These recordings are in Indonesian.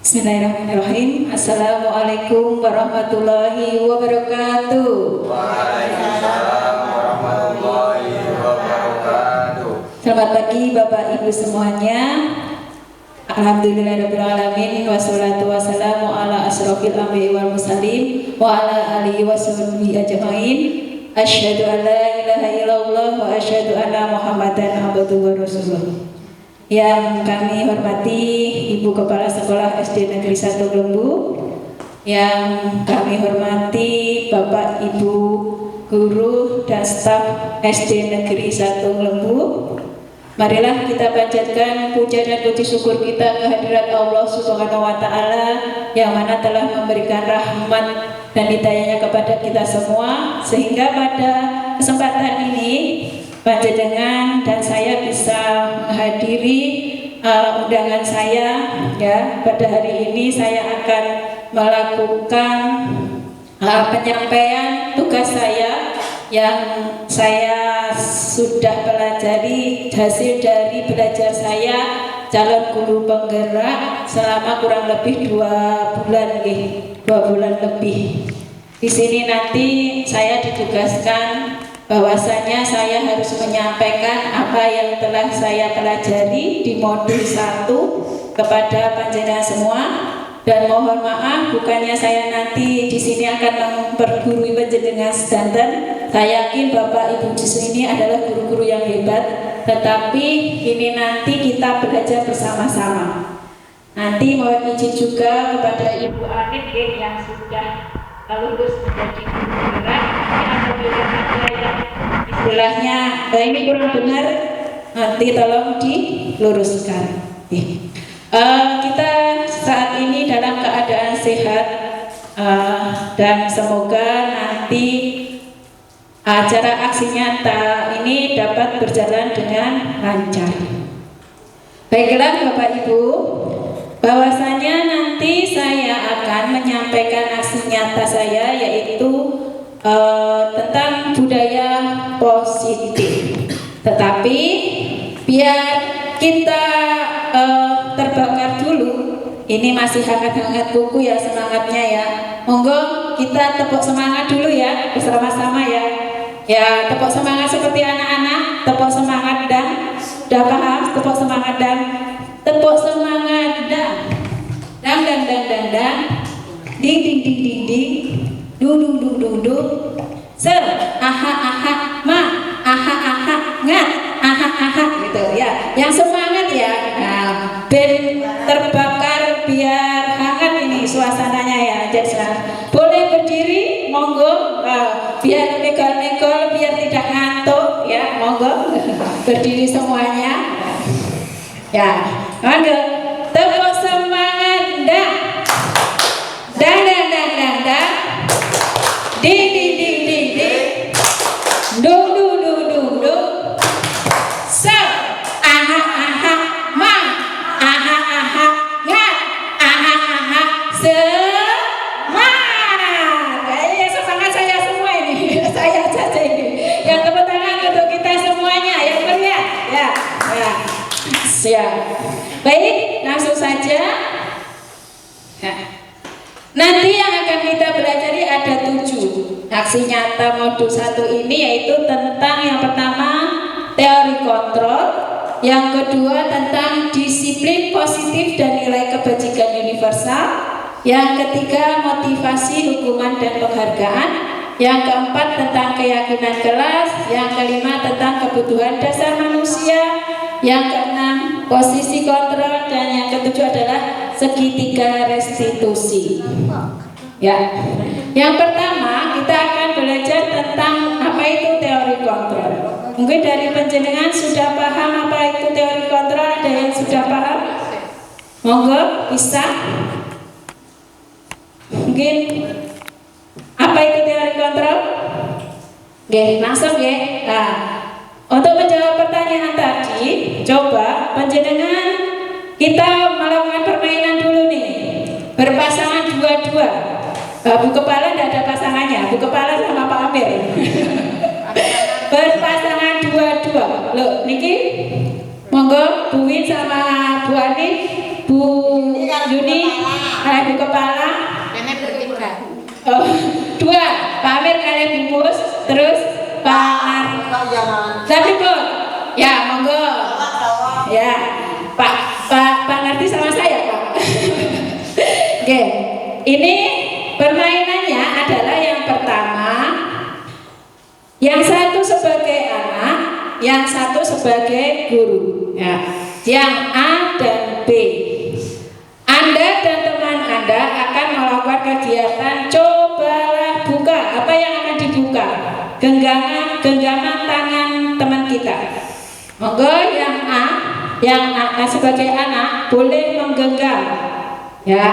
Bismillahirrahmanirrahim. Assalamualaikum warahmatullahi wabarakatuh. Waalaikumsalam warahmatullahi wabarakatuh. Selamat pagi Bapak Ibu semuanya. Alhamdulillahirabbil alamin wassalatu wassalamu ala asrofil anbiya'i wal mursalin wa ala alihi washabbihi ajmain. Asyhadu an la ilaha illallah wa asyhadu anna Muhammadan abduhu wa rasuluh. Yang kami hormati Ibu Kepala Sekolah SD Negeri 1 Lembu, yang kami hormati Bapak Ibu guru dan staf SD Negeri 1 Lembu, marilah kita panjatkan puja dan puji syukur kita kehadirat Allah Subhanahu wa Ta'ala yang mana telah memberikan rahmat dan hidayahnya kepada kita semua, sehingga pada kesempatan ini panjenengan dan saya bisa menghadiri undangan saya. Ya, pada hari ini saya akan melakukan penyampaian tugas saya yang saya sudah pelajari hasil dari belajar saya calon guru penggerak selama kurang lebih 2 bulan, 2 bulan lebih. Di sini nanti saya ditugaskan bahwasanya saya harus menyampaikan apa yang telah saya pelajari di modul 1 kepada panjenengan semua, dan mohon maaf bukannya saya nanti di sini akan mempergurui panjenengan sedanten. Saya yakin Bapak Ibu di sini adalah guru-guru yang hebat, tetapi ini nanti kita belajar bersama-sama. Nanti mohon izin juga kepada Ibu Anit yang sudah lulus menjadi guru penggerak. Apabila ada yang istilahnya ini kurang benar, nanti tolong diluruskan. Kita saat ini dalam keadaan sehat, dan semoga nanti acara aksi nyata ini dapat berjalan dengan lancar. Baiklah Bapak Ibu, bahwasanya nanti saya akan menyampaikan aksi nyata saya, yaitu tentang budaya positif. Tetapi biar kita terbakar dulu, ini masih hangat-hangat kuku ya semangatnya ya. Monggo kita tepuk semangat dulu ya bersama-sama ya. Ya, tepuk semangat seperti anak-anak, tepuk semangat dan sudah paham, tepuk semangat dan tepuk semangat dan ding ding ding ding ding dung dung dung dung ser aha aha ma aha aha ngat aha aha gitu ya, yang semangat ya. Nah, ben terbakar biar hangat ini suasananya ya. Jadi boleh berdiri monggo, biar negol-negol biar tidak ngantuk ya, monggo berdiri semuanya ya. Monggo tepuk semangat dah ding ding ding ding ding dung dung dung dung dung ser aha aha ma aha aha ngat aha aha semangat. Kayaknya semangat saya semua ini saya saja ini. Yang tepuk tangan untuk kita semuanya yang meriah ya. Siap. Baik, langsung saja. Nanti yang akan kita pelajari ada 7 aksi nyata modul 1 ini, yaitu tentang yang pertama teori kontrol, yang kedua tentang disiplin positif dan nilai kebajikan universal, yang ketiga motivasi, hukuman dan penghargaan, yang keempat tentang keyakinan kelas, yang kelima tentang kebutuhan dasar manusia, yang keenam posisi kontrol, dan yang ketujuh adalah segitiga restitusi. Ya, yang pertama kita akan belajar tentang apa itu teori kontrol. Mungkin dari panjenengan sudah paham apa itu teori kontrol? Ada yang sudah paham? Monggo bisa. Mungkin apa itu teori kontrol? Oke, langsung ya. Nah, untuk menjawab pertanyaan tadi, coba panjenengan kita melakukan permainan dulu nih, berpasangan dua-dua. Bu Kepala tidak ada pasangannya, Bu Kepala sama Pak Amir. Berpasangan dua-dua. Loh, niki monggo Bu Win sama Bu Ani, Bu Yuni, adu kepala. Ini bertiga. Oh, 2, Pak Amir kalian bungkus, terus Pak Ar. Tapi pun, ya monggo. Ya, Pak ngerti sama saya Pak. Oke, ini permainannya adalah yang pertama, yang satu sebagai anak, yang satu sebagai guru. Ya, yang A dan B. Anda dan teman Anda akan melakukan kegiatan cobalah buka. Apa yang akan dibuka? Genggaman tangan teman kita. Monggo yang A sebagai anak boleh menggenggam. Ya.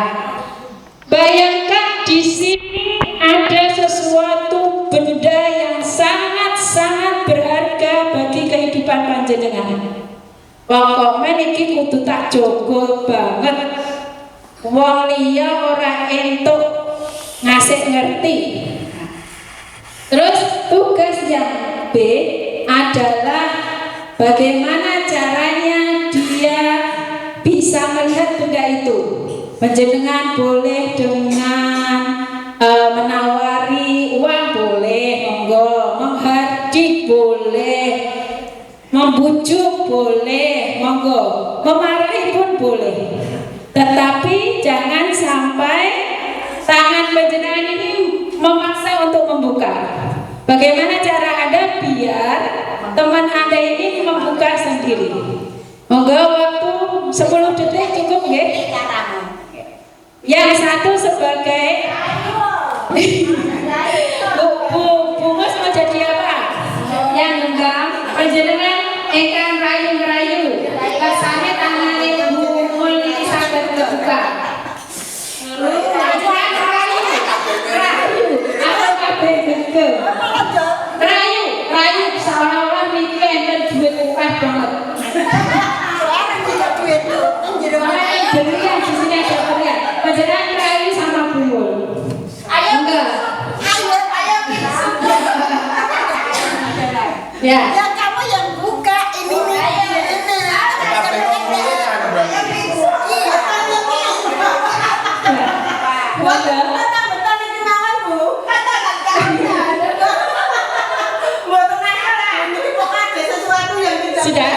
Bayangkan di sini ada sesuatu benda yang sangat-sangat berharga bagi kehidupan panjenengan. Pokoknya niki kudu tak jogo banget. Wong liya ora entuk ngasih ngerti. Terus tugas yang B adalah bagaimana caranya dia bisa melihat benda itu. Panjenengan boleh dengan menawari uang boleh, monggo, menghardik boleh, membujuk boleh, monggo, memarahi pun boleh. Tetapi jangan sampai tangan panjenengan ini memaksa untuk membuka. Bagaimana cara Anda biar teman Anda ini membuka sendiri? Monggo waktu 10 detik cukup nggih? Yang satu sebagai Bungus mau jadi apa? Yang genggam panjenengan ingkang rayu-rayu. Rasane tangane Bumul iki saged kebuka. Rayu apa kabeh gegem. Rayu seolah-olah niki enten duit akeh banget. Berian di sini ada berian. Panjenengan rayu sama Bumul. Enggak. Ya. Ya kamu yang buka ini nih. Sudah.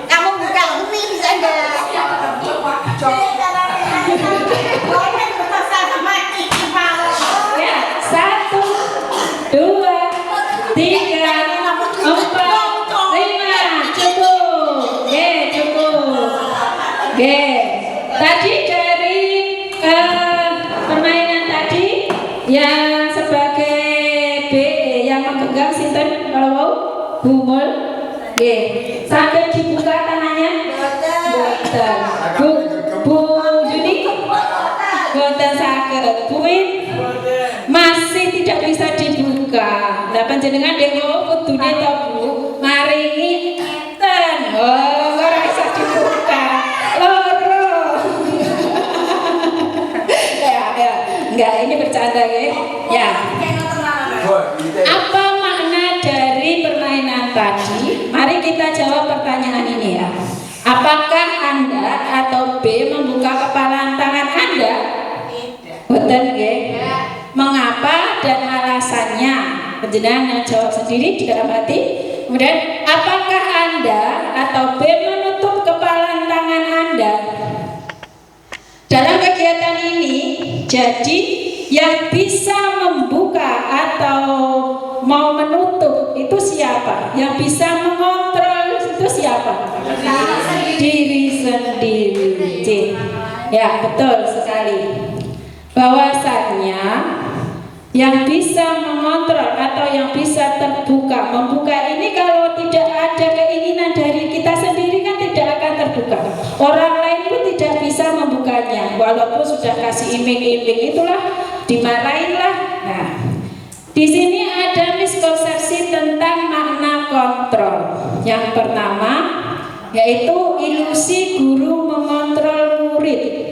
Kamu buka ini bisa enggak? Ya, 1, 2, 3, 4, 5, cukup. Tadi dari permainan tadi yang sebagai B, yang menggenggam sinten kalau mau Bumul. Sampai dibuka tangannya. Bu Juni boten saged. Bu Win masih tidak bisa dibuka. Lah panjenengan dhewe kudune to Bu maringi enten. Oh, ora bisa dibuka. Loro. Ya. Enggak, ini bercanda ya. Apa makna dari permainan tadi? Mari kita jawab pertanyaan ini ya. Apakah Anda atau B membuka kepala tangan Anda? Betul nggih? Mengapa dan alasannya? Panjenengan jawab sendiri di dalam hati. Kemudian, apakah Anda atau B menutup kepala tangan Anda? Dalam kegiatan ini, jadi yang bisa membuka atau mau menutup itu siapa? Yang bisa mengontrol itu siapa? Diri sendiri. Ya, betul sekali. Bahwasannya yang bisa mengontrol atau yang bisa terbuka, membuka ini kalau tidak ada keinginan dari kita sendiri kan tidak akan terbuka. Orang lain pun tidak bisa membukanya, walaupun sudah kasih iming-iming, itulah dimarahinlah. Nah, di sini ada miskonsepsi tentang makna kontrol. Yang pertama yaitu ilusi guru mengontrol murid.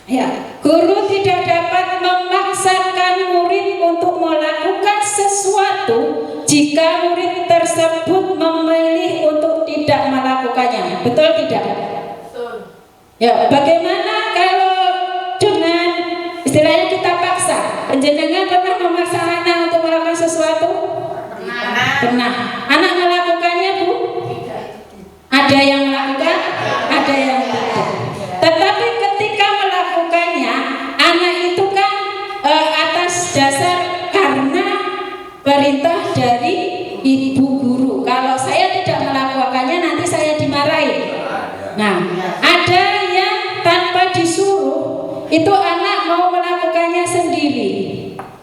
Ya, guru tidak dapat memaksakan murid untuk melakukan sesuatu jika murid tersebut memilih untuk tidak melakukannya. Betul tidak? Betul. Ya, bagaimana kalau dengan istilahnya kita paksa? Penjenengan pernah memaksa anak untuk melakukan sesuatu? Pernah. Anak melakukannya, Bu? Ada yang melakukan, ada yang tidak. Tetapi ketika melakukannya, anak itu kan atas dasar karena perintah dari ibu guru. Kalau saya tidak melakukannya, nanti saya dimarahi. Nah, ada yang tanpa disuruh, itu anak mau melakukannya sendiri.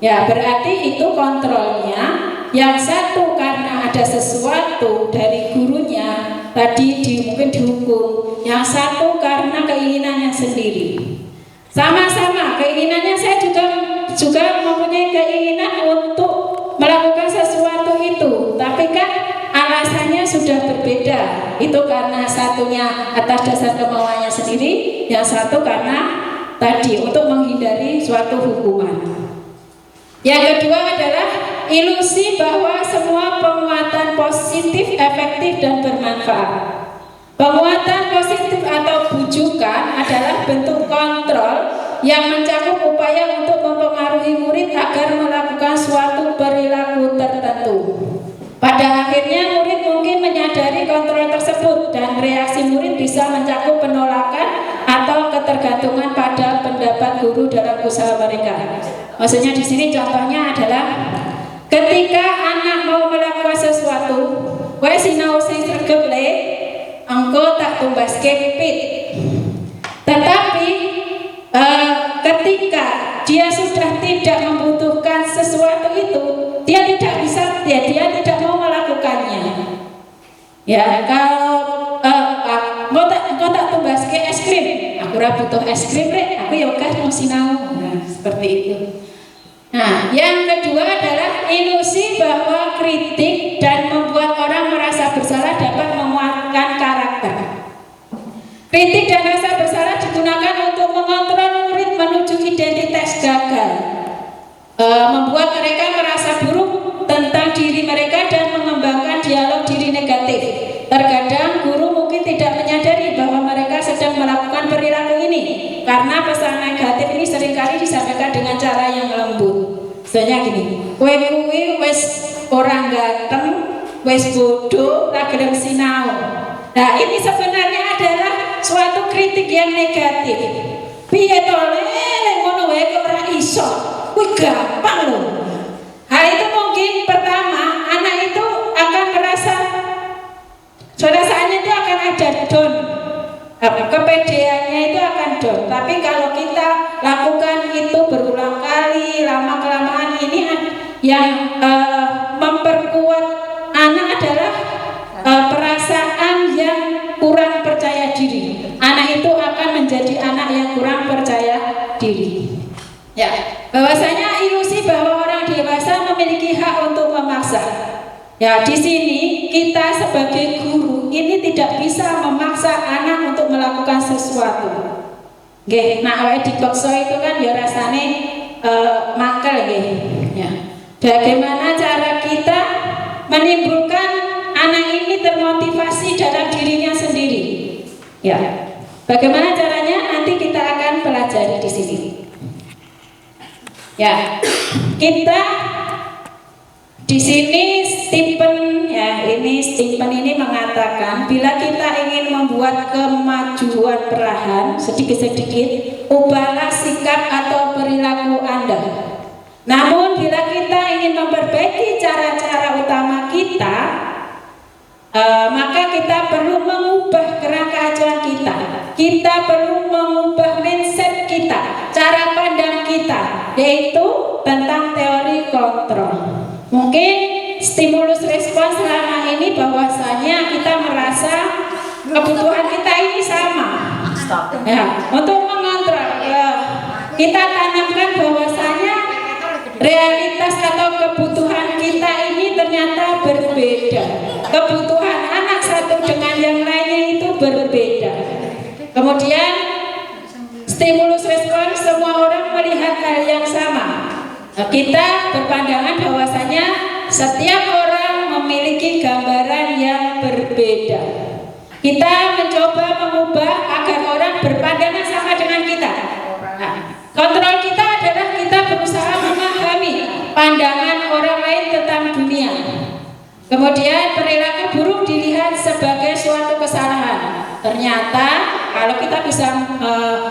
Ya, berarti itu kontrolnya. Yang satu karena ada sesuatu dari gurunya, tadi mungkin dihukum. Yang satu karena keinginannya sendiri. Sama-sama keinginannya, saya juga mempunyai keinginan untuk melakukan sesuatu itu, tapi kan alasannya sudah berbeda. Itu karena satunya atas dasar kemauannya sendiri, yang satu karena tadi untuk menghindari suatu hukuman. Yang kedua adalah ilusi bahwa semua penguatan positif, efektif, dan bermanfaat. Penguatan positif atau bujukan adalah bentuk kontrol yang mencakup upaya untuk mempengaruhi murid agar melakukan suatu perilaku tertentu. Pada akhirnya murid mungkin menyadari kontrol tersebut dan reaksi murid bisa mencakup penolakan atau ketergantungan pada pendapat guru dalam usaha mereka. Maksudnya di sini contohnya adalah ketika anak mau melakukan sesuatu, kowe sinau sing sregep le, engko tak tumbaske pit. Tetapi ketika dia sudah tidak membutuhkan sesuatu itu, dia tidak bisa, dia tidak mau melakukannya. Ya, kalau engko tak tumbaske es krim, aku ora butuh es krim rek, aku ya wegah mau sinau. Nah, seperti itu. Nah, yang kedua adalah ilusi bahwa kritik dan membuat orang merasa bersalah dapat menguatkan karakter. Kritik dan rasa bersalah digunakan untuk mengontrol murid menuju identitas gagal, membuat mereka merasa buruk tentang diri mereka dan mengembangkan dialog diri negatif. Terkadang guru mungkin tidak menyadari bahwa mereka sedang melakukan perilaku ini karena pesan negatif ini seringkali disampaikan dengan cara yang lembut. Misalnya gini, kowe kuwi wis ora ganteng, wis bodoh, ra gelem sinau. Nah, ini sebenarnya adalah suatu kritik yang negatif. Piye to le ngono wae kok ora iso. Kuwi gampang lho. Nah, itu mungkin pertama anak itu akan merasa perasaannya itu akan ada down. Kepedeannya itu akan down. Tapi kalau kita lakukan itu berulang kali, lama-kelamaan ini yang memperkuat anak adalah perasaan yang kurang percaya diri. Anak itu akan menjadi anak yang kurang percaya diri. Ya, bahwasanya ilusi bahwa orang dewasa memiliki hak untuk memaksa. Ya, di sini kita sebagai guru ini tidak bisa memaksa anak untuk melakukan sesuatu. Nggih, nah awake dipaksa itu kan ya rasane mangkel nggih. Ya. Bagaimana cara kita menimbulkan anak ini termotivasi dalam dirinya sendiri? Ya. Bagaimana caranya? Nanti kita akan pelajari di sini. Ya. Kita di sini Stephen ini mengatakan bila kita ingin membuat kemajuan perlahan sedikit-sedikit, ubahlah sikap atau perilaku Anda. Namun bila kita ingin memperbaiki cara-cara utama kita, maka kita perlu mengubah kerangka ajaran kita. Kita perlu mengubah mindset kita, cara pandang kita, yaitu tentang teori kontrol. Mungkin stimulus respons selama ini bahwasanya kita merasa kebutuhan kita ini sama. Ya, untuk mengontrol, kita tanamkan bahwasanya realitas atau kebutuhan kita ini ternyata berbeda. Kebutuhan anak satu dengan yang lainnya itu berbeda. Kemudian stimulus respons semua orang melihat hal yang sama. Kita berpandangan bahwasanya setiap orang memiliki gambaran yang berbeda. Kita mencoba mengubah agar orang berpandangan sama dengan kita. Nah, kontrol kita adalah kita berusaha memahami pandangan orang lain tentang dunia. Kemudian perilaku buruk dilihat sebagai suatu kesalahan. Ternyata kalau kita bisa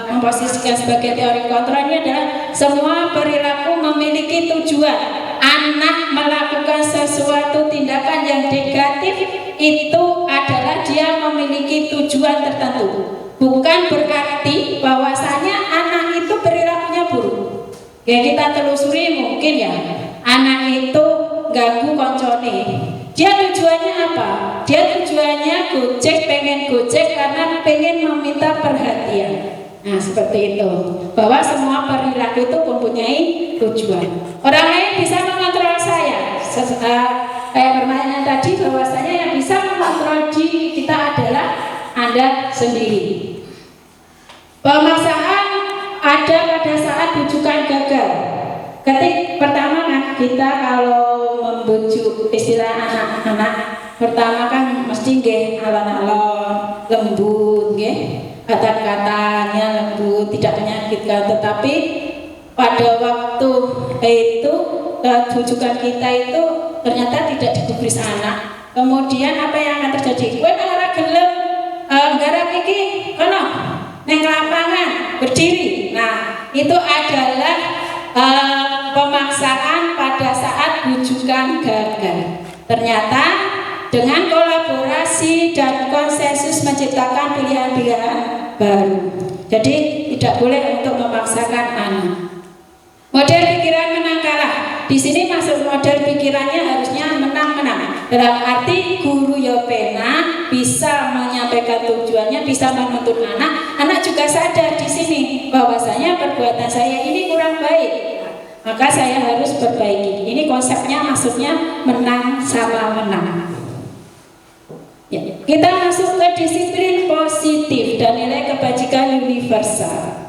memposisikan sebagai teori kontrol, ini adalah semua perilaku memiliki tujuan. Anak melakukan sesuatu tindakan yang negatif itu adalah dia memiliki tujuan tertentu. Bukan berarti bahwasanya anak itu perilakunya buruk. Ya kita telusuri mungkin ya, anak itu ganggu koncone. Dia tujuannya apa? Dia tujuannya gojek, pengen gojek karena pengen meminta perhatian. Nah seperti itu, bahwa semua perilaku itu mempunyai tujuan. Orang lain bisa mengontrol saya. Kayak pertanyaan tadi, bahwasanya yang bisa mengontrol diri kita adalah Anda sendiri. Pemaksaan ada pada saat bujukan gagal. Pertama kan kita kalau membujuk istilah anak-anak, pertama kan mesti nggih alon-alon, lembut nggih. Kata-katanya lembut, tidak menyakitkan, tetapi pada waktu itu bujukan kita itu ternyata tidak digubris anak. Kemudian apa yang akan terjadi? Kowe ora gelem nggarap iki kono ning lapangan berdiri. Nah, itu adalah pemaksaan pada saat bujukan gagal. Ternyata dengan kolaborasi dan konsensus menciptakan pilihan-pilihan baru. Jadi tidak boleh untuk memaksakan anak. Model pikiran menang kalah. Di sini maksud model pikirannya harusnya menang-menang. Dalam arti guru Yopena bisa menyampaikan tujuannya, bisa menuntut anak. Anak juga sadar di sini bahwasanya perbuatan saya ini kurang baik. Maka saya harus perbaiki. Ini konsepnya maksudnya menang sama menang. Ya, kita masuk ke disiplin positif dan nilai kebajikan universal.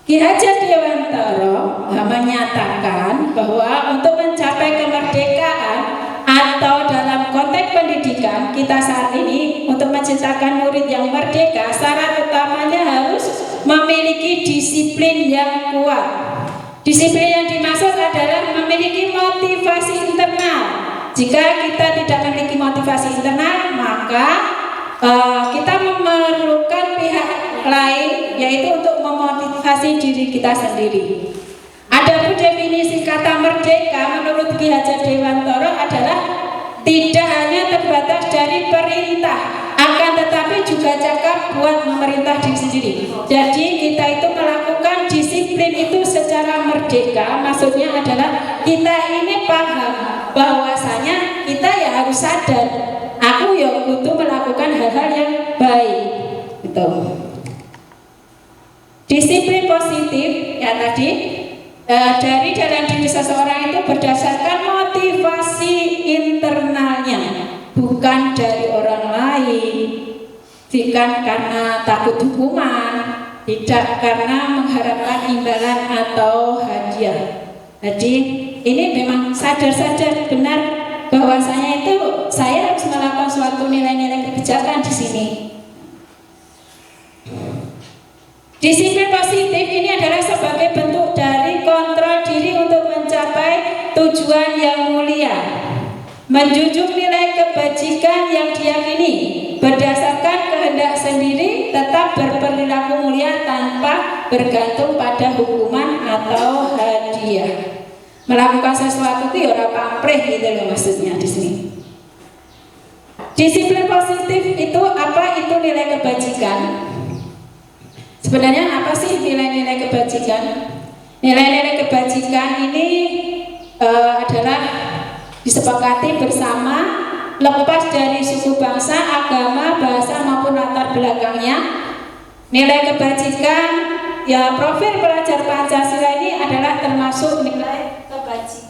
Ki Hajar Dewantara menyatakan bahwa untuk mencapai kemerdekaan atau dalam konteks pendidikan kita saat ini, untuk menciptakan murid yang merdeka, syarat utamanya harus memiliki disiplin yang kuat. Disiplin yang dimaksud adalah memiliki motivasi internal. Jika kita tidak memiliki motivasi internal, maka kita memerlukan pihak lain, yaitu untuk memotivasi diri kita sendiri. Adapun definisi kata merdeka menurut Ki Hajar Dewantara adalah tidak hanya terbatas dari perintah, akan tetapi juga cakap buat memerintah diri sendiri. Jadi kita itu melakukan disiplin itu secara merdeka. Maksudnya adalah kita ini paham bahwasanya kita ya harus sadar, aku ya butuh melakukan hal-hal yang baik. Gitu. Disiplin positif ya tadi dari dalam diri seseorang itu berdasarkan motivasi internalnya, bukan dari orang lain, bukan karena takut hukuman, tidak karena mengharapkan imbalan atau hadiah. Jadi ini memang sadar-sadar benar bahwasanya itu saya harus melakukan suatu nilai-nilai kebijakan di sini. Disiplin positif ini adalah sebagai bentuk dari kontrol diri untuk mencapai tujuan yang mulia, menjunjung nilai kebajikan yang diyakini berdasarkan kehendak sendiri, tetap berperilaku mulia tanpa bergantung pada hukuman atau hadiah. Melakukan sesuatu itu ya ora pamrih gitu loh maksudnya di sini. Disiplin positif itu apa? Itu nilai kebajikan. Sebenarnya apa sih nilai-nilai kebajikan? Nilai-nilai kebajikan ini adalah disepakati bersama, lepas dari suku bangsa, agama, bahasa maupun latar belakangnya. Nilai kebajikan, ya profil pelajar Pancasila ini adalah termasuk nilai kebajikan.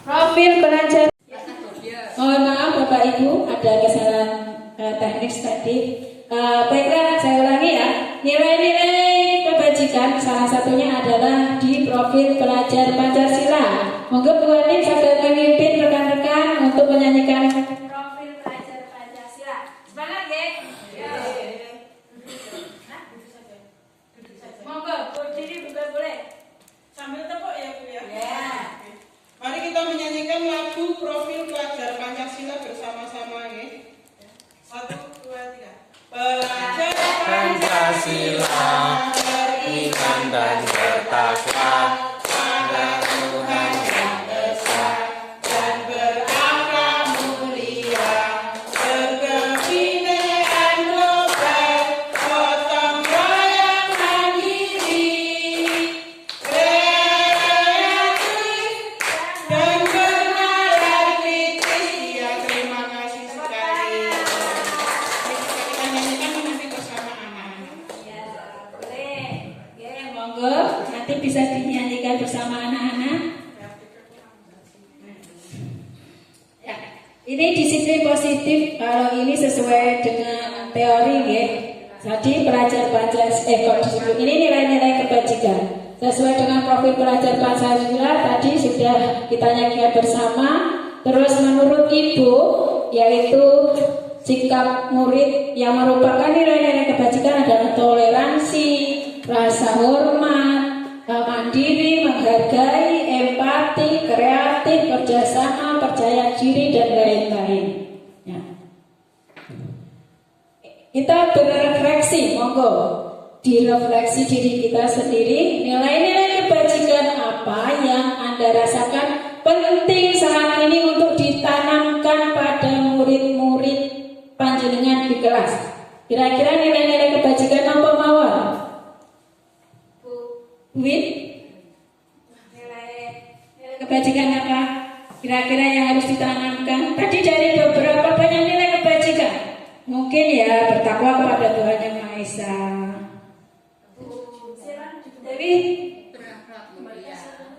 Profil pelajar. Mohon maaf Bapak Ibu, ada kesalahan teknis tadi. Baiklah, saya ulangi ya. Nilai-nilai kebajikan salah satunya adalah di profil pelajar Pancasila. Monggo Bu Ani saged memimpin rekan-rekan untuk menyanyikan profil pelajar Pancasila. Semangat ya. Monggo berdiri bukan boleh. Sambil tepuk ya Bu ya. Ya. Mari kita menyanyikan lagu profil pelajar Pancasila bersama-sama ya. 1, 2, 3. Pelajar Pancasila, beriman dan bertakwa pada Tuhan Yang Esa, dan berakhlak mulia, berkebinekaan global, gotong royong mandiri, kreatif dan bernalar kritis. Ya, terima kasih sekali. Kita nyanyikan nanti bersama anak-anak. Ya, boleh. Ya, monggo nanti bisa dinyanyikan bersama anak-anak. Ya, ini disiplin positif. Kalau ini sesuai dengan teori ya. Tadi pelajar Pancasila, disiplin ini nilai-nilai kebajikan. Sesuai dengan profil pelajar Pancasila tadi sudah kita nyanyikan bersama. Terus menurut Ibu yaitu sikap murid yang merupakan nilai-nilai kebajikan adalah toleransi, rasa hormat, mandiri, menghargai, empati, kreatif, kerjasama, percaya diri, dan lain-lain. Ya. Kita berrefleksi, monggo direfleksi diri kita sendiri. Nilai-nilai kebajikan apa yang Anda rasakan penting saat ini untuk ditanamkan pada murid-murid panjenengan di kelas? Kira-kira nilai-nilai kebajikan apa mawon? Win? Nilai kebajikan apa? Kira-kira yang harus ditanamkan? Tadi dari beberapa banyak nilai kebajikan. Mungkin ya bertakwa kepada Tuhan Yang Maha Esa. Dewi?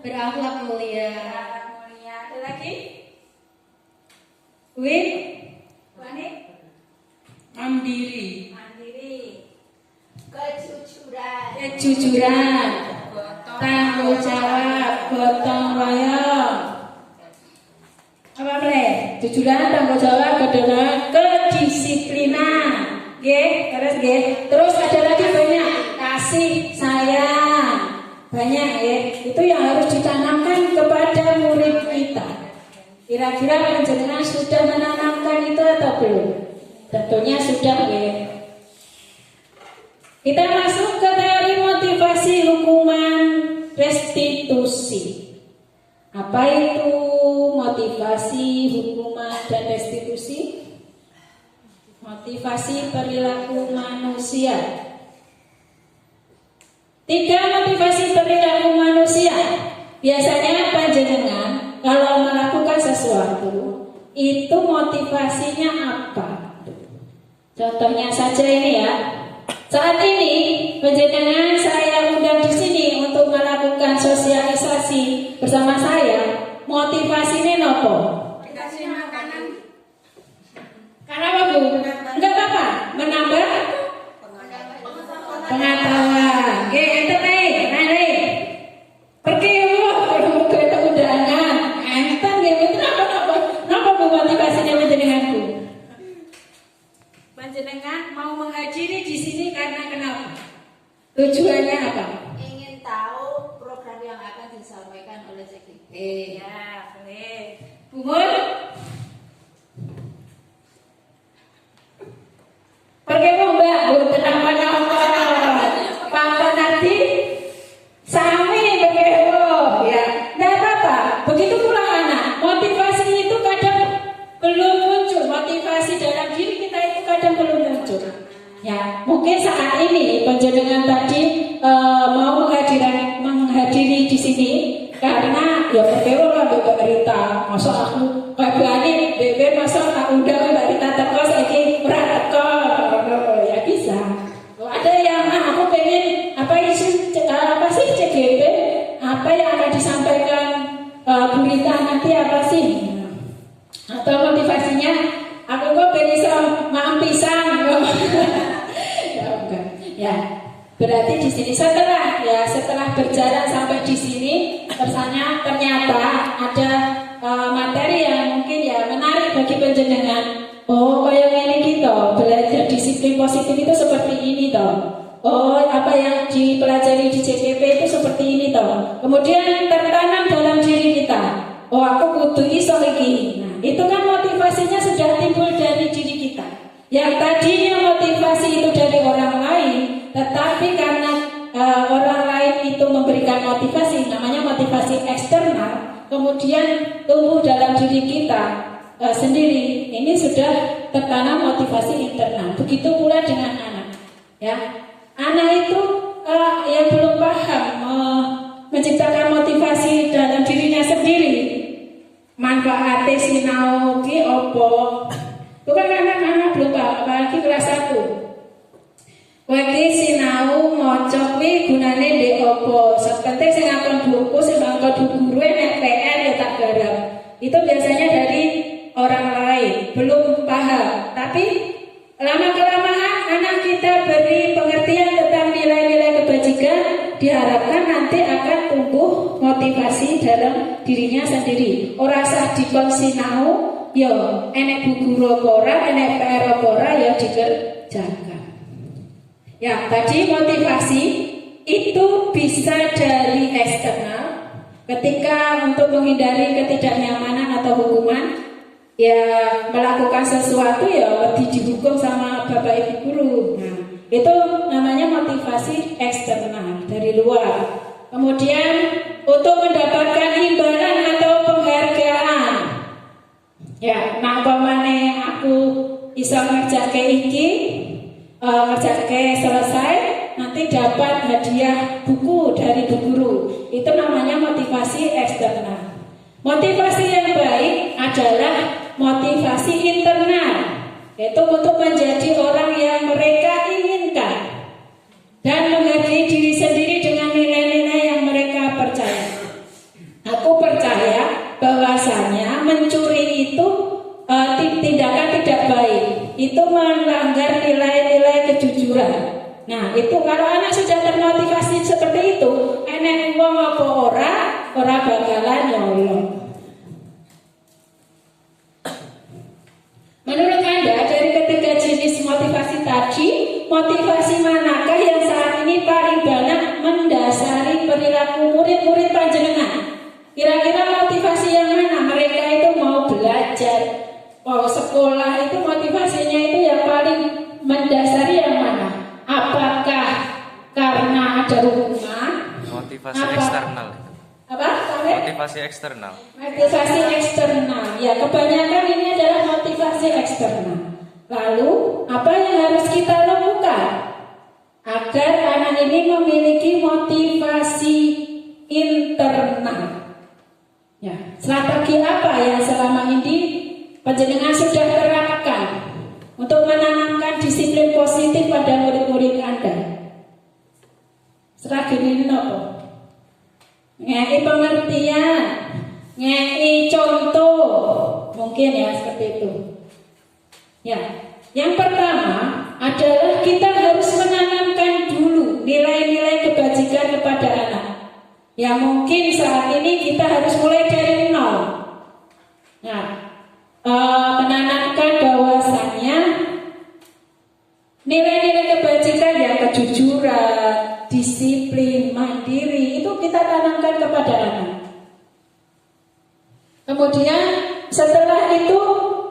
Berakhlak mulia. Ada lagi? Win? Wani? Mandiri, kejujuran, tanggung jawab, gotong royong. Apa boleh? Jujuran, tanggung jawab, gotong royong, kedisiplinan. Terus ada lagi banyak kasih sayang. Banyak ya. Itu yang harus ditanamkan kepada murid kita. Kira-kira panjenengan sudah menanamkan itu atau belum? Tentunya sudah ya. Kita masuk ke teori motivasi hukuman restitusi. Apa itu motivasi hukuman dan restitusi? Motivasi perilaku manusia. 3 motivasi perilaku manusia. Biasanya panjenengan kalau melakukan sesuatu itu motivasinya apa? Contohnya saja ini ya. Saat ini panjenengan saya undang di sini untuk melakukan sosialisasi bersama saya. Motivasinya nopo? Dikasih makanan. Karena apa Bu? Enggak apa-apa, menambah pengetahuan. Oke, ente naik. Pergi Bu, kereta undangan. Enten nggih napa Bu motivasinya panjenengan Bu? Panjenengan mau menghadiri di sini karena kenapa? Tujuannya apa? Ingin tahu program yang akan disampaikan oleh CGP. Ya, boleh. Umur? Pergi Bu Mbak, Bu tenang Papa nanti sami pergi Bu. Ya, tidak apa-apa. Begitu pula anak. Motivasi itu kadang belum muncul. Motivasi dalam diri kita itu kadang belum muncul. Ya, mungkin saat ini panjenengan tadi mau menghadiri di sini karena ya kecewa lah Mbak Rita. Masa aku kayak berani bebe masa tak undang Mbak Rita teko saiki ora teko. Ya bisa. Ada yang aku pengen apa sih CGP, apa yang akan disampaikan Bu Rita nanti apa sih? Atau motivasinya Aku kok ben iso maem pisan. Ya bukan. Ya. Berarti di sini setelah berjalan sampai di sini ternyata ada materi yang mungkin ya menarik bagi penjenengan. Oh, kayak ini gitu. Belajar disiplin positif itu seperti ini toh. Oh, apa yang dipelajari di JPP itu seperti ini toh. Kemudian tertanam dalam diri kita. Oh, aku kudu iso iki. Nah, itu kan motivasinya sudah timbul dari diri kita. Yang tadinya motivasi itu dari orang lain, tetapi karena orang lain itu memberikan motivasi, namanya motivasi eksternal, kemudian tumbuh dalam diri kita sendiri. Ini sudah tertanam motivasi internal. Begitu pula dengan anak. Ya, anak itu yang belum paham menciptakan motivasi dalam dirinya sendiri. Manfaatnya sinau ki opo. Bukan anak-anak belum paham, apalagi kelas 1. Weki sinau maca kuwi gunane ndek opo? Sepenting sing ngakon buku, sing ngakon guru nek PR ya tak garap. Itu biasanya dari orang lain, belum paham. Tapi lama-kelamaan anak kita beri pengertian tentang nilai-nilai kebajikan, diharapkan nanti akan tumbuh motivasi dalam dirinya sendiri. Ora sah dikon sinau, ya enek buku ora, enek PR ora, ya dikerjakan. Ya, tadi motivasi itu bisa dari eksternal, ketika untuk menghindari ketidaknyamanan atau hukuman, ya melakukan sesuatu ya lebih dihukum sama bapak ibu guru. Nah, itu namanya motivasi eksternal dari luar. Kemudian untuk mendapatkan imbalan atau penghargaan, ya nampamane aku iso ngerjake iki, ngerjake selesai, nanti dapat hadiah buku dari bu guru. Itu namanya motivasi eksternal. Motivasi yang baik adalah motivasi internal, yaitu untuk menjadi orang yang mereka inginkan dan menghargai diri sendiri dengan nilai-nilai yang mereka percaya. Aku percaya bahwasanya mencuri itu tindakan tidak baik, itu melanggar nilai-nilai kejujuran. Nah, itu kalau anak sudah termotivasi seperti itu, enek wong apa ora bakalan nyolong. Menurut Anda, dari ketiga jenis motivasi tadi, motivasi manakah yang saat ini paling banyak mendasari perilaku murid-murid panjenengan? Kira-kira motivasi yang mana? Mereka itu mau belajar, mau sekolah, itu motivasinya itu yang paling mendasari yang mana? Apakah karena ada hukuman? Motivasi eksternal. Apa? Motivasi eksternal. Motivasi eksternal. Ya, kebanyakan ini adalah motivasi eksternal. Lalu, apa yang harus kita lakukan agar anak ini memiliki motivasi internal? Ya, strategi apa yang selama ini panjenengan sudah terapkan untuk menanamkan disiplin positif pada murid-murid Anda? Strategi ini apa? Ngei pengertian, ngei contoh, mungkin ya seperti itu. Ya, yang pertama adalah kita harus menanamkan dulu nilai-nilai kebajikan kepada anak. Ya, mungkin saat ini kita harus mulai dari nol. Nah, menanamkan bahwasannya nilai-nilai kebajikan ya kejujuran, disiplin, mandiri, itu kita tanamkan kepada anak. Kemudian setelah itu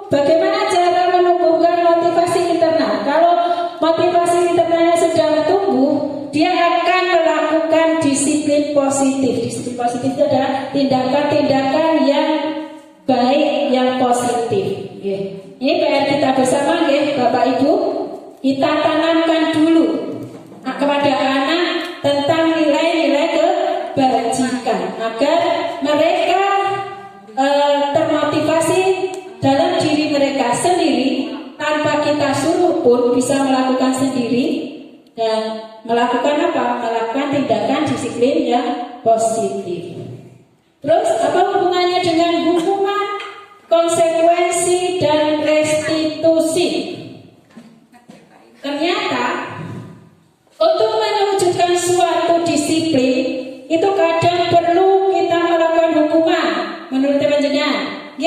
bagaimana cara menumbuhkan motivasi internal? Kalau motivasi internalnya sudah tumbuh, dia akan melakukan disiplin positif. Disiplin positif itu adalah tindakan-tindakan yang baik, yang positif. Ini PR kita bersama, Bapak Ibu. Kita tanamkan dulu kepada anak tentang nilai-nilai kebajikan agar mereka termotivasi dalam diri mereka sendiri, tanpa kita suruh pun bisa melakukan sendiri dan melakukan apa? Melakukan tindakan disiplin yang positif. Terus apa hubungannya dengan hukuman, konsekuensi dan restitusi?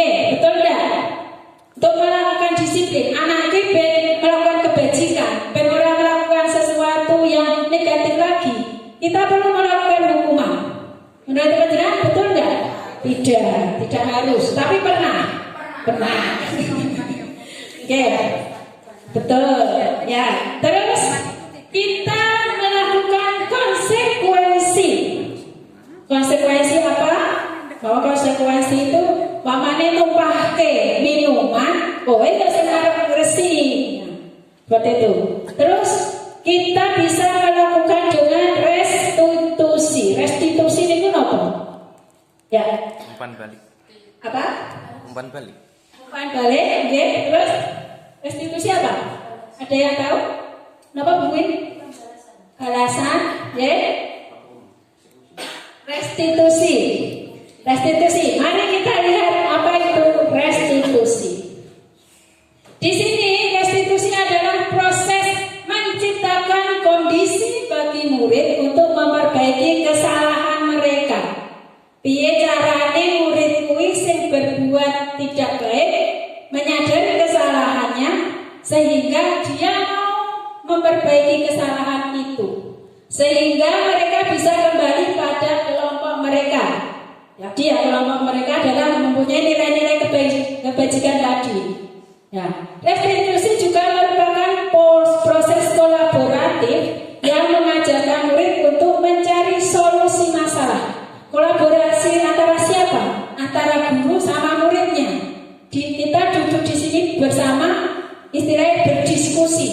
Nggih, betul enggak? Untuk melakukan disiplin, anak itu melakukan kebajikan, orang melakukan sesuatu yang negatif lagi, kita perlu melakukan hukuman. Menurut teman-teman, betul enggak? Tidak harus, tapi pernah. Oke, betul. Ya, terus kita melakukan konsekuensi. Konsekuensi apa? Bahwa konsekuensi itu mamane tumpahke minuman, kowe gak senarep resi. Seperti itu. Terus kita bisa melakukan dengan restitusi. Restitusi itu apa? Ya. Umpan balik. Apa? Umpan balik. Umpan balik, oke. Terus restitusi apa? Ada yang tahu? Kenapa Bu Win? Balasan, ya. Restitusi. Mari kita lihat apa itu restitusi. Di sini restitusi adalah proses menciptakan kondisi bagi murid untuk memperbaiki kesalahan mereka. Piye carane murid kuwi sing berbuat tidak baik menyadari kesalahannya sehingga dia mau memperbaiki kesalahan itu, sehingga mereka bisa kembali pada kelompok mereka. Jadi kelompok mereka adalah mempunyai nilai-nilai kebajikan tadi. Ya, restitusi juga merupakan proses kolaboratif yang mengajarkan murid untuk mencari solusi masalah. Kolaborasi antara siapa? Antara guru sama muridnya. Kita duduk di sini bersama, istilahnya berdiskusi.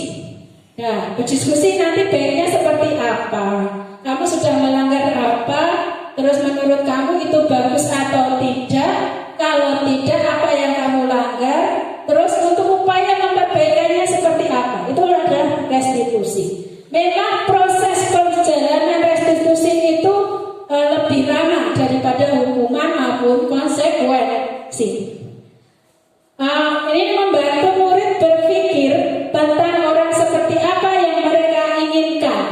Nah, berdiskusi nanti baiknya seperti apa? Kamu sudah melanggar apa? Terus menurut kamu itu bagus atau tidak? Kalau tidak, apa yang kamu langgar? Terus untuk upaya memperbaikannya seperti apa? Itu adalah restitusi. Memang proses perjalanan restitusi itu lebih lama daripada hukuman maupun konsekuensi. Ini membantu murid berpikir tentang orang seperti apa yang mereka inginkan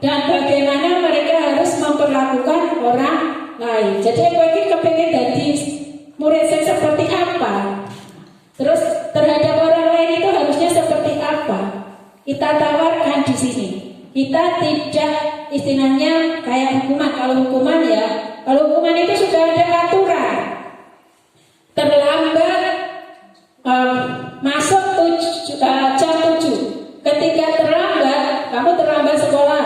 dan bagaimana mereka harus memperlakukan orang lain. Jadi aku ini kepengen jadi murid saya seperti apa? Terus terhadap orang lain itu harusnya seperti apa? Kita tawarkan di sini. Kita tidak istilahnya kayak hukuman. Kalau hukuman itu sudah ada aturan. Terlambat masuk jam 7. Ketika kamu terlambat sekolah.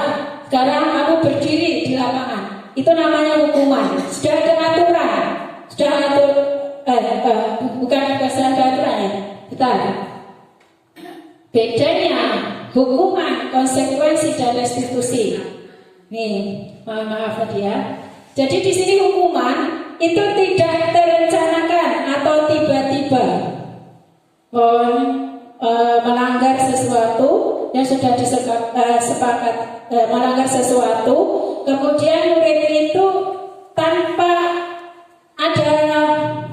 Sekarang kamu berdiri di lapangan. Itu namanya hukuman. Sudah ada aturan. Bukan berdasarkan aturan ya. Bedanya hukuman, konsekuensi dan restitusi. Nih, maaf ya. Jadi di sini hukuman itu tidak terencanakan atau tiba-tiba melanggar sesuatu yang sudah sepakat melanggar sesuatu, kemudian murid itu tanpa ada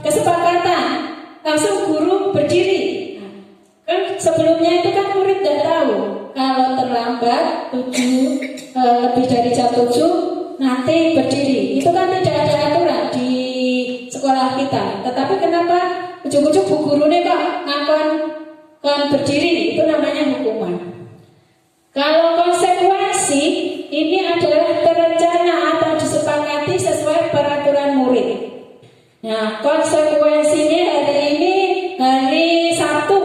kesepakatan langsung guru berdiri. Kan sebelumnya itu kan murid tidak tahu kalau terlambat lebih dari jam 7 nanti berdiri. Itu kan tidak ada aturan di sekolah kita. Tetapi kenapa ujung-ujung bu guru nih kok ngakon berdiri? Itu namanya hukuman. Kalau konsekuensi ini adalah terencana atau disepakati sesuai peraturan murid. Nah, konsekuensinya hari ini hari Sabtu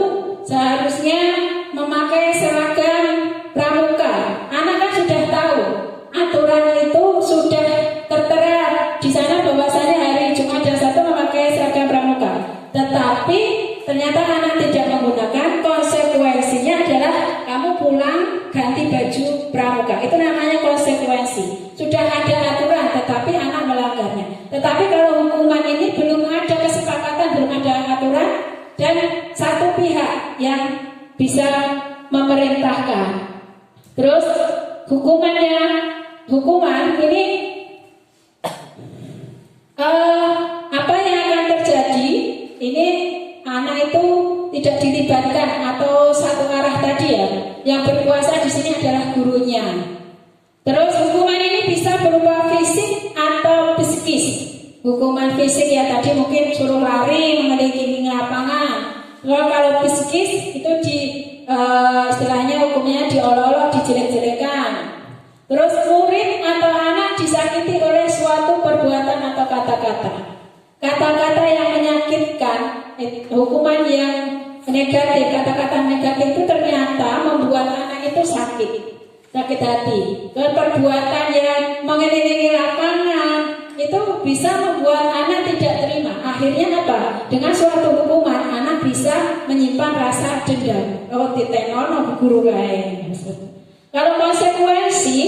seharusnya memakai seragam pramuka. Anak kan sudah tahu aturan itu sudah tertera di sana bahwasanya hari Jumat dan Sabtu memakai seragam pramuka. Tetapi ternyata anak tidak menggunakan. Konsekuensinya adalah kamu pulang ganti baju pramuka. Itu namanya konsekuensi. Sudah ada aturan tetapi anak melanggarnya. Tetapi kalau hukuman ini belum ada kesepakatan, belum ada aturan dan satu pihak yang bisa memerintahkan. Terus hukuman ini apa yang akan terjadi? Ini anak itu tidak dilibatkan atau satu arah tadi ya. Yang berkuasa di sini adalah gurunya. Terus hukuman ini bisa berupa fisik atau psikis. Hukuman fisik ya tadi mungkin suruh lari mengelilingi lapangan. Kalau psikis itu istilahnya hukumnya diolok-olok, dijelek-jelekan. Terus murid atau anak disakiti oleh suatu perbuatan atau kata-kata. Kata-kata yang menyakitkan, hukuman yang negatif, kata-kata negatif itu ternyata membuat anak itu sakit hati. Dan perbuatan yang mengelilingi lapangan itu bisa membuat anak tidak terima. Akhirnya apa? Dengan suatu hukuman anak bisa menyimpan rasa dendam. Oh, ditenono guru kae. Kalau konsekuensi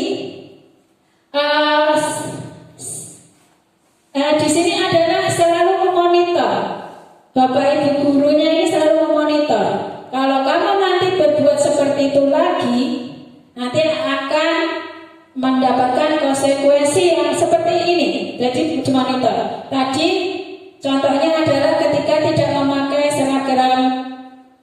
di sini adalah selalu memonitor. Bapak ibu gurunya ini selalu memonitor. Kalau kamu nanti berbuat seperti itu lagi, nanti akan mendapatkan konsekuensi yang seperti ini. Jadi monitor. Tadi contohnya adalah ketika tidak memakai seragam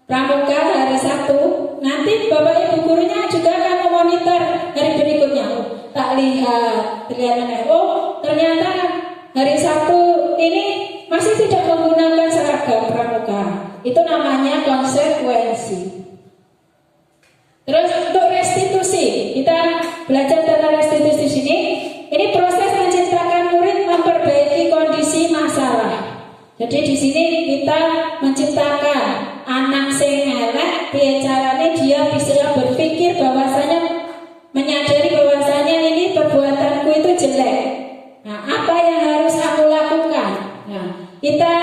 pramuka hari Sabtu, nanti bapak ibu gurunya juga akan memonitor hari berikutnya. Tak terlihat ternyata hari Sabtu ini masih tidak menggunakan seragam pramuka. Itu namanya konsekuensi. Terus untuk restitusi, kita belajar tentang restitusi di sini. Ini proses menciptakan murid memperbaiki kondisi masalah. Jadi di sini kita menciptakan anak sing elek, piye carane dia bisa berpikir bahwasanya menyadari bahwasanya ini perbuatanku itu jelek. Nah, apa yang harus aku lakukan? Nah, kita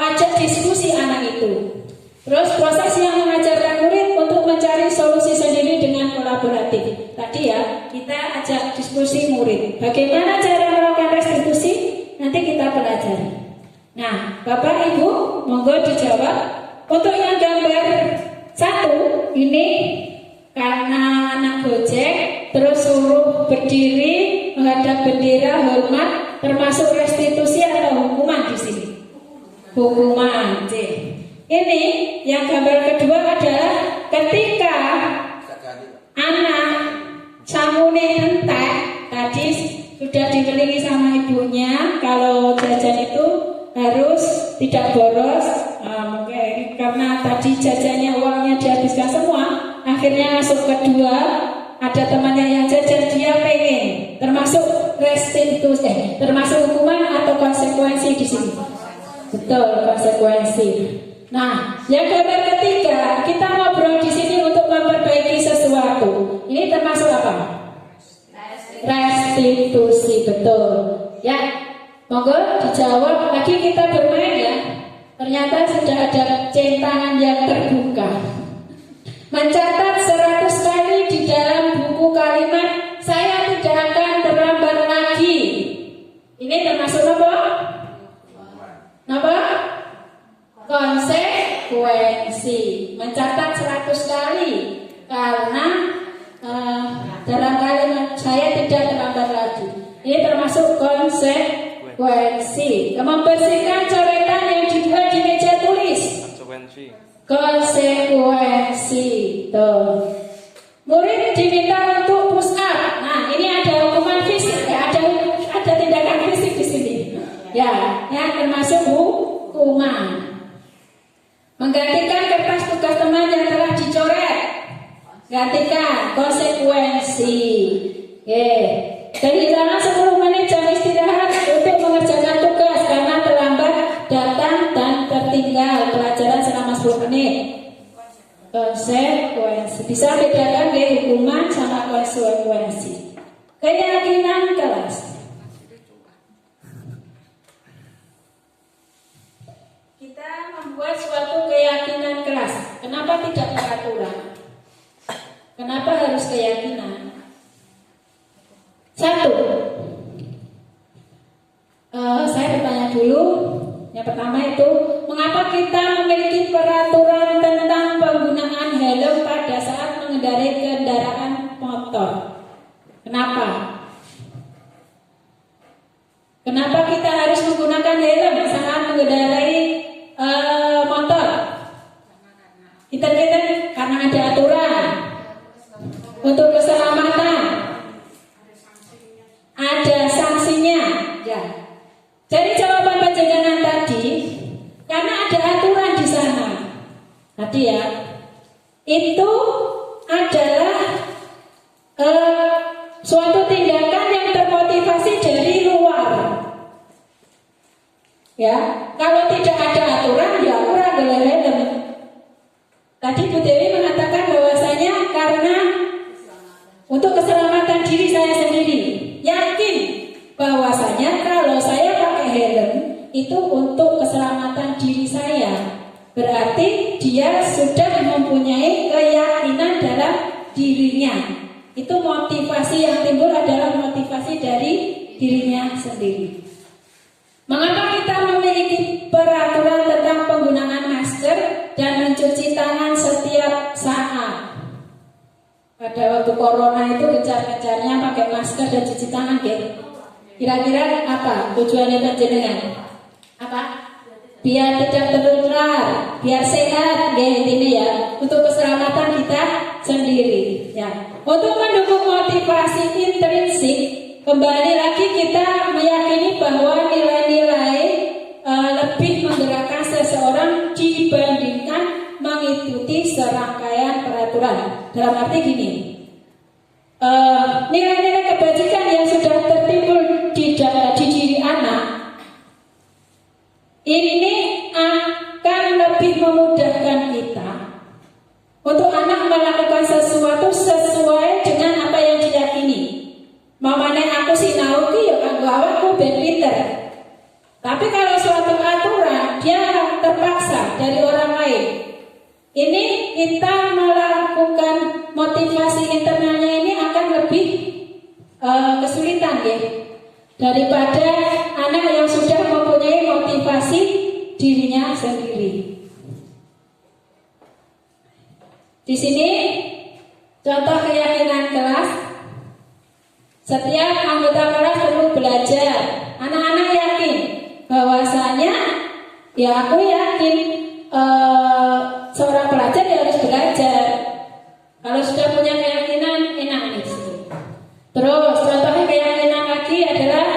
ajak diskusi anak itu. Terus proses yang mengajarkan murid untuk mencari solusi sendiri dengan kolaboratif. Tadi ya, kita ajak diskusi murid. Bagaimana cara melakukan restitusi? Nanti kita pelajari. Nah, Bapak Ibu, monggo dijawab. Untuk yang gambar 1, ini karena anak gojek, terus suruh berdiri menghadap bendera hormat, termasuk restitusi atau hukuman di sini? Hukuman. Ini yang gambar kedua adalah ketika anak samune entek, tadi sudah dibeli sama ibunya, kalau jajan itu harus tidak boros. Mungkin karena tadi jajannya uangnya dihabiskan semua, akhirnya masuk kedua, ada temannya yang jajan, dia pengen, termasuk restitusi, termasuk hukuman atau konsekuensi di sini. Betul, konsekuensi. Nah, yang gambar ketiga, kita ngobrol di sini untuk memperbaiki sesuatu. Ini termasuk apa? Restitusi, betul. Ya, monggo dijawab. Lagi kita bermain ya. Ternyata sudah ada centangan yang terbuka. Mencatat 100 kali di dalam buku kalimat saya tidak akan terlambat lagi. Ini termasuk apa? Apa? Konsekuensi. Mencatat 100 kali karena dalam kalimat saya tidak terlambat lagi. Ini termasuk konsekuensi. Membersihkan coretan yang dibuat di meja tulis. Konsekuensi. Tuh. Murid diminta untuk push up. Nah, ini ada hukuman fisik, ya, ada tindakan fisik di sini. Ya, yang termasuk hukuman. Menggantikan kertas tugas teman yang telah dicoret. Gantikan, konsekuensi. Dari jalan 10 menit jam istirahat untuk mengerjakan tugas karena terlambat datang dan tertinggal pelajaran selama 10 menit. Konsekuensi. Bisa bedakan hukuman sama konsekuensi. Keyakinan kelas. Kita membuat suatu keyakinan kelas. Kenapa tidak peraturan? Kenapa harus keyakinan? 1. Saya bertanya dulu. Yang pertama itu, mengapa kita memiliki peraturan tentang penggunaan helm pada saat mengendarai kendaraan motor? Kenapa? Kenapa kita harus menggunakan helm saat mengendarai motor? Kita karena ada aturan untuk keselamatan, ada sanksinya. Ya. tadi ya, itu adalah suatu tindakan yang termotivasi dari luar. Ya, kalau tidak ada aturan, ya orang boleh helm. Tadi Bu Dewi mengatakan bahwasanya karena untuk keselamatan diri saya sendiri, yakin bahwasanya kalau saya pakai helm itu untuk keselamatan diri saya. Berarti dia sudah mempunyai keyakinan dalam dirinya. Itu motivasi yang timbul adalah motivasi dari dirinya sendiri. Mengapa kita memiliki peraturan tentang penggunaan masker dan mencuci tangan setiap saat? Pada waktu corona itu kejar-kejarnya pakai masker dan cuci tangan, gitu. Kira-kira apa tujuannya panjenengan? Apa? Biar tidak tertular, biar sehat, intinya ya, untuk keselamatan kita sendiri. Ya, untuk mendukung motivasi intrinsik, kembali lagi kita meyakini bahwa nilai-nilai lebih menggerakkan seseorang dibandingkan mengikuti serangkaian peraturan. Dalam arti gini, nilai-nilai kebajikan yang sudah tertimbul di diri anak ini akan lebih memudahkan kita untuk anak melakukan sesuatu sesuai dengan apa yang diyakini. Mamane aku sinau ki ya kanggo awakku ben pinter. Tapi kalau suatu aturan dia terpaksa dari orang lain, ini kita melakukan motivasi internalnya ini akan lebih kesulitan ya, daripada anak yang sudah mempunyai motivasi dirinya sendiri. Di sini contoh keyakinan kelas. Setiap anggota kelas perlu belajar. Anak-anak yakin bahwasanya ya aku yakin seorang pelajar ya harus belajar. Kalau sudah punya keyakinan enak nih. Terus contohnya keyakinan lagi adalah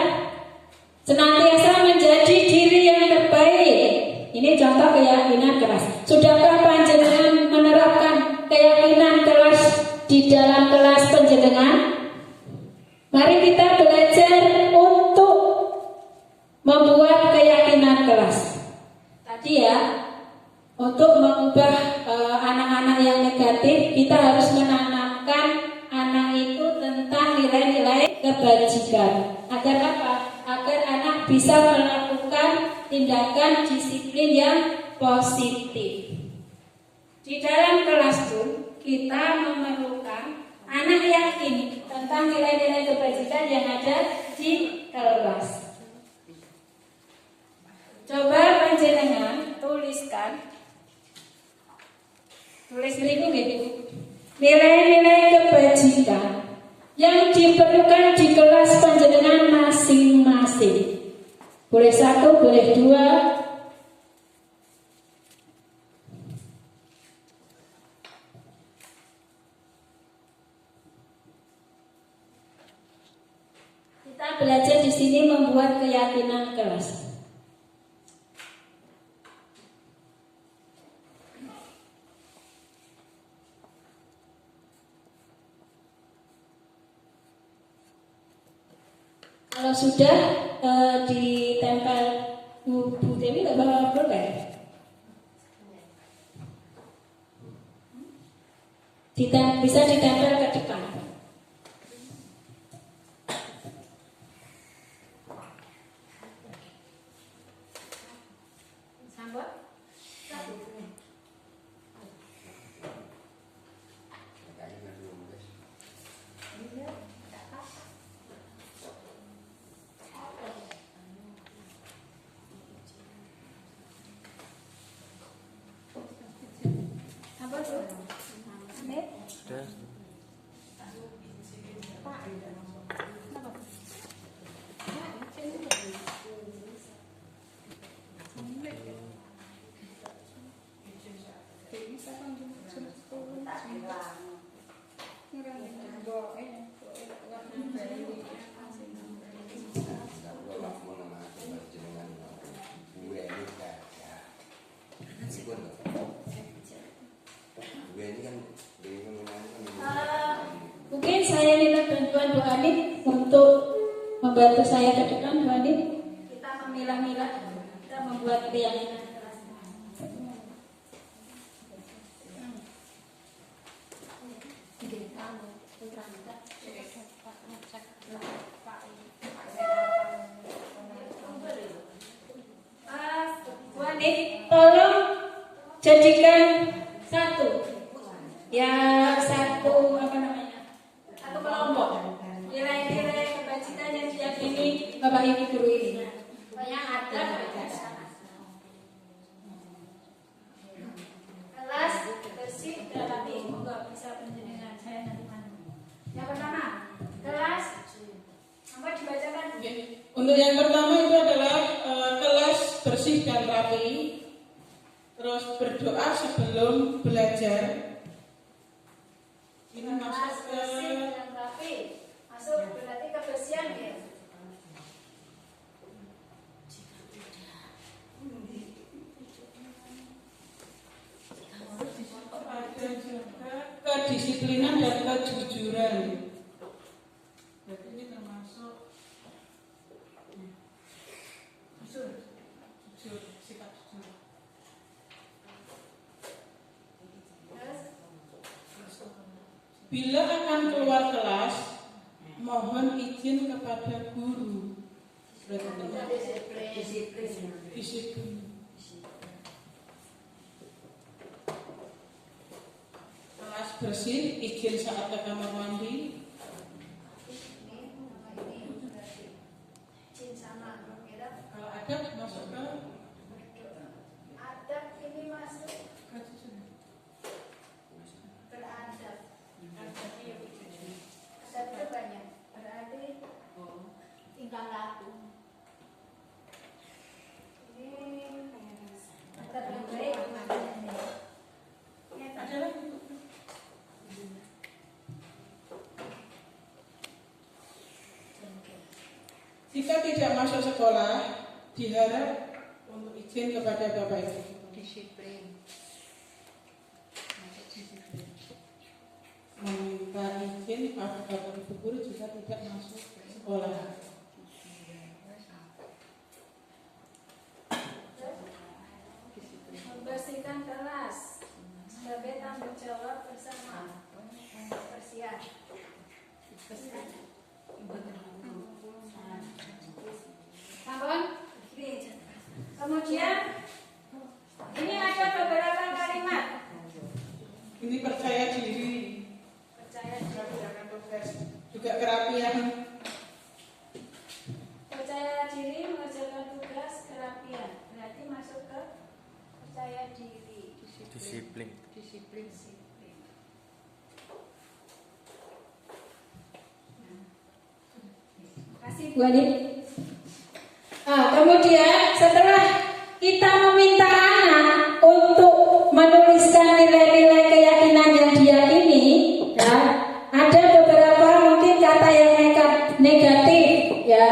senantiasa menjadi diri yang terbaik. Ini contoh keyakinan kelas. Sudahkah panjenengan menerapkan keyakinan kelas di dalam kelas panjenengan? Mari kita belajar untuk membuat keyakinan kelas. Tadi ya, untuk mengubah anak-anak yang negatif, kita harus menanamkan anak itu tentang nilai-nilai kebajikan. Agar apa? Agar anak bisa melakukan tindakan disiplin yang positif. Di dalam kelas pun kita memerlukan anak yakin tentang nilai-nilai kebajikan yang ada di kelas. Coba panjenengan tuliskan, tulis ini nilai-nilai kebajikan yang diperlukan di kelas panjenengan masing-masing. Boleh satu, boleh dua. Kita belajar di sini membuat keyakinan kelas. Kalau sudah ditempel Bu Dewi nggak bakal boleh. Bisa ditempel ke depan. Sudah. Mungkin saya minta bantuan Bu Anit untuk membantu saya ke depan, Bu Anit. Kita memilah-milah, kita membuat keyakinan. Bu Anit, tolong jadikan satu, ya satu apa namanya, satu kelompok nilai-nilai kebajikan yang diyakini Bapak Ibu guru ini. Banyak ada kelas bersih dan rapi. Enggak bisa penjenengan saya nanti mana. Yang pertama, kelas apa dibacakan? Oke. Untuk yang pertama itu adalah kelas bersih dan rapi. Terus berdoa sebelum belajar. Ini Kelas masuk bersih ke dan rapi. Masuk berarti kebersihan ya. ada juga kedisiplinan dan kejujuran. Jadi ini termasuk jujur, sikap jujur. Bila akan keluar kelas, mohon izin kepada guru. Disiplin. Kelas bersih, izin saat ke kamar mandi. Kalau ada masuk ke Adab ini masuk beradab. Adab itu banyak. Berarti tingkah laku. ini adab yang baik. ada lagi. Jika tidak masuk sekolah, diharap untuk izin kepada Bapak Ibu. Disiplin. Meminta izin pada Bapak Ibu guru juga tidak masuk sekolah. Membersihkan kelas sebagai tanggung jawab bersama. Kebersihan. Sampun? Kemudian ini ada beberapa kalimat. Ini percaya diri, Percaya diri. melakukan tugas, juga kerapian. Percaya diri mengerjakan tugas, kerapian. Berarti masuk ke percaya diri. Disiplin. Disiplin. Kasih Bu Adit. Kemudian setelah kita meminta anak untuk menuliskan nilai-nilai keyakinan yang diyakini, ya, ada beberapa mungkin kata yang negatif, ya,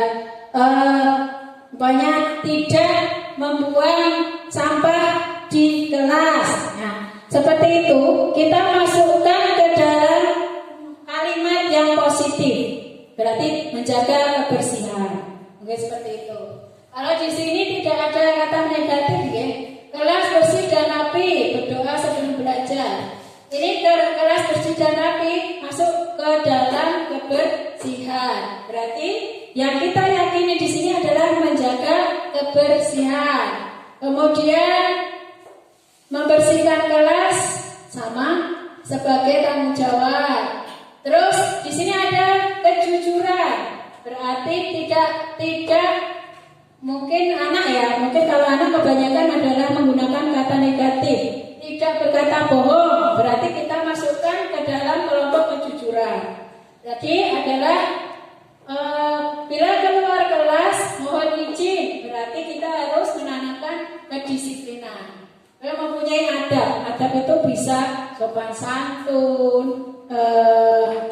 banyak tidak membuang sampah di kelas. Nah, seperti itu kita masukkan ke dalam kalimat yang positif, berarti menjaga kebersihan. Oke, seperti itu. Kalau di sini tidak ada kata negatif, ya. Kelas bersih dan rapi, berdoa sebelum belajar. Ini kelas bersih dan rapi masuk ke dalam kebersihan. Berarti yang kita yakini di sini adalah menjaga kebersihan. Kemudian membersihkan kelas sama sebagai tanggung jawab. Terus di sini ada kejujuran, berarti tidak mungkin anak, ya, mungkin kalau anak kebanyakan adalah menggunakan kata negatif. Tidak berkata bohong, berarti kita masukkan ke dalam kelompok kejujuran. Jadi adalah bila keluar kelas mohon izin, berarti kita harus menanamkan kedisiplinan. Kalau mempunyai adab itu bisa sopan santun,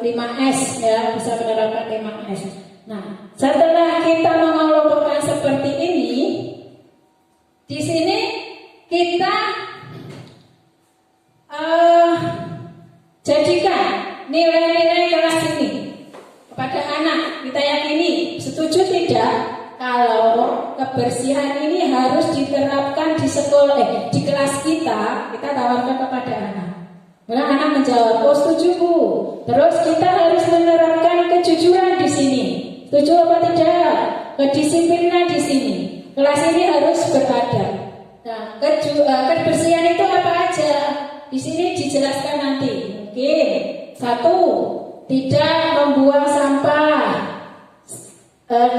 5S, ya, bisa menerapkan 5S. Nah, setelah kita mengelompokkan seperti ini, di sini kita Jadikan nilai-nilai kelas ini kepada anak. Kita yakini, setuju tidak kalau kebersihan ini harus diterapkan di sekolah, di kelas kita tawarkan kepada anak. Maka anak menjawab, oh setuju Bu. Terus kita harus menerapkan kejujuran di sini. Setuju apa tidak? Kedisiplinan di sini. Kelas ini harus beradab. Nah, kebersihan itu apa aja? Di sini dijelaskan nanti. Mungkin 1, tidak membuang sampah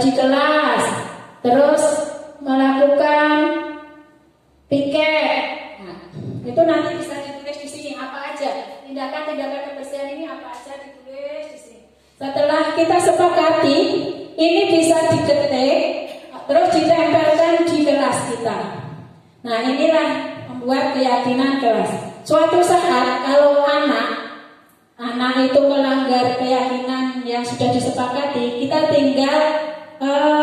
di kelas. Terus melakukan piket. Nah, itu nanti bisa ditulis di sini apa aja. Tindakan-tindakan kebersihan ini apa aja ditulis di sini. Setelah kita sepakati, ini bisa diketik, terus ditempelkan di kelas kita. Nah, inilah membuat keyakinan kelas. Suatu saat kalau anak itu melanggar keyakinan yang sudah disepakati, kita tinggal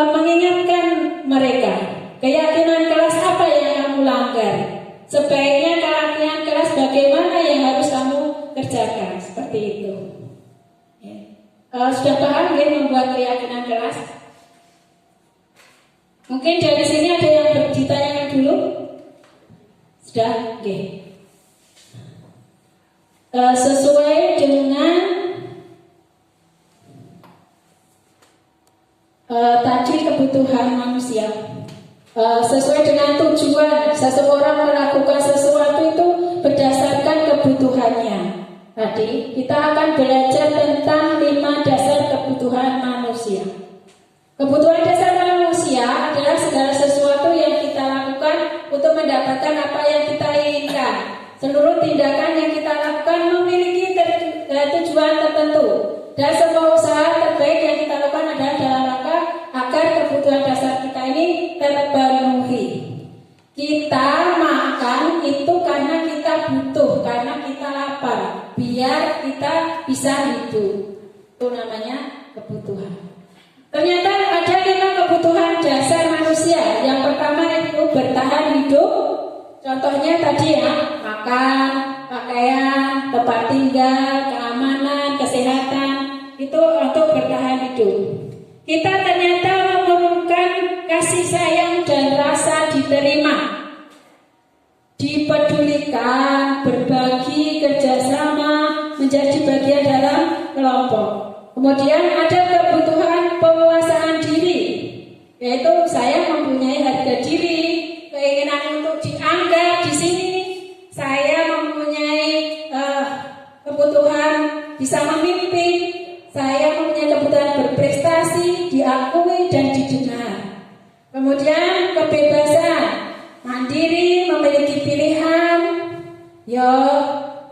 mengingatkan mereka. Keyakinan kelas apa yang kamu langgar? Sebaiknya keyakinan kelas bagaimana yang harus kamu kerjakan? Seperti itu. Sudah paham ya membuat keyakinan kelas? Mungkin dari sini ada yang ditanyakan dulu? Sudah? Oke. Sesuai dengan tadi kebutuhan manusia, sesuai dengan tujuan seseorang melakukan sesuatu itu berdasarkan kebutuhannya. Tadi kita akan belajar tentang 5 dasar kebutuhan manusia. Kebutuhan dasar manusia adalah segala sesuatu yang kita lakukan untuk mendapatkan apa yang kita inginkan. Seluruh tindakan yang kita lakukan memiliki tujuan tertentu, dan semua usaha terbaik yang kita lakukan adalah dalam rangka agar kebutuhan dasar kita ini terpenuhi. Kita makan itu karena kita butuh, karena kita lapar, biar kita bisa hidup. Itu namanya kebutuhan. Ternyata ada 5 kebutuhan dasar manusia. Yang pertama itu bertahan hidup. Contohnya tadi ya, makan, pakaian, tempat tinggal, keamanan, kesehatan. Itu untuk bertahan hidup. Kita ternyata memerlukan kasih sayang dan rasa diterima, dipedulikan, berbagi, kerjasama, menjadi bagian dalam kelompok. Kemudian ada kebutuhan penguasaan diri, yaitu saya mempunyai harga diri, keinginan untuk dianggap di sini. Saya mempunyai kebutuhan bisa memimpin. Saya mempunyai kebutuhan berprestasi, diakui dan didengar. Kemudian kebebasan, mandiri, memiliki pilihan. Yo,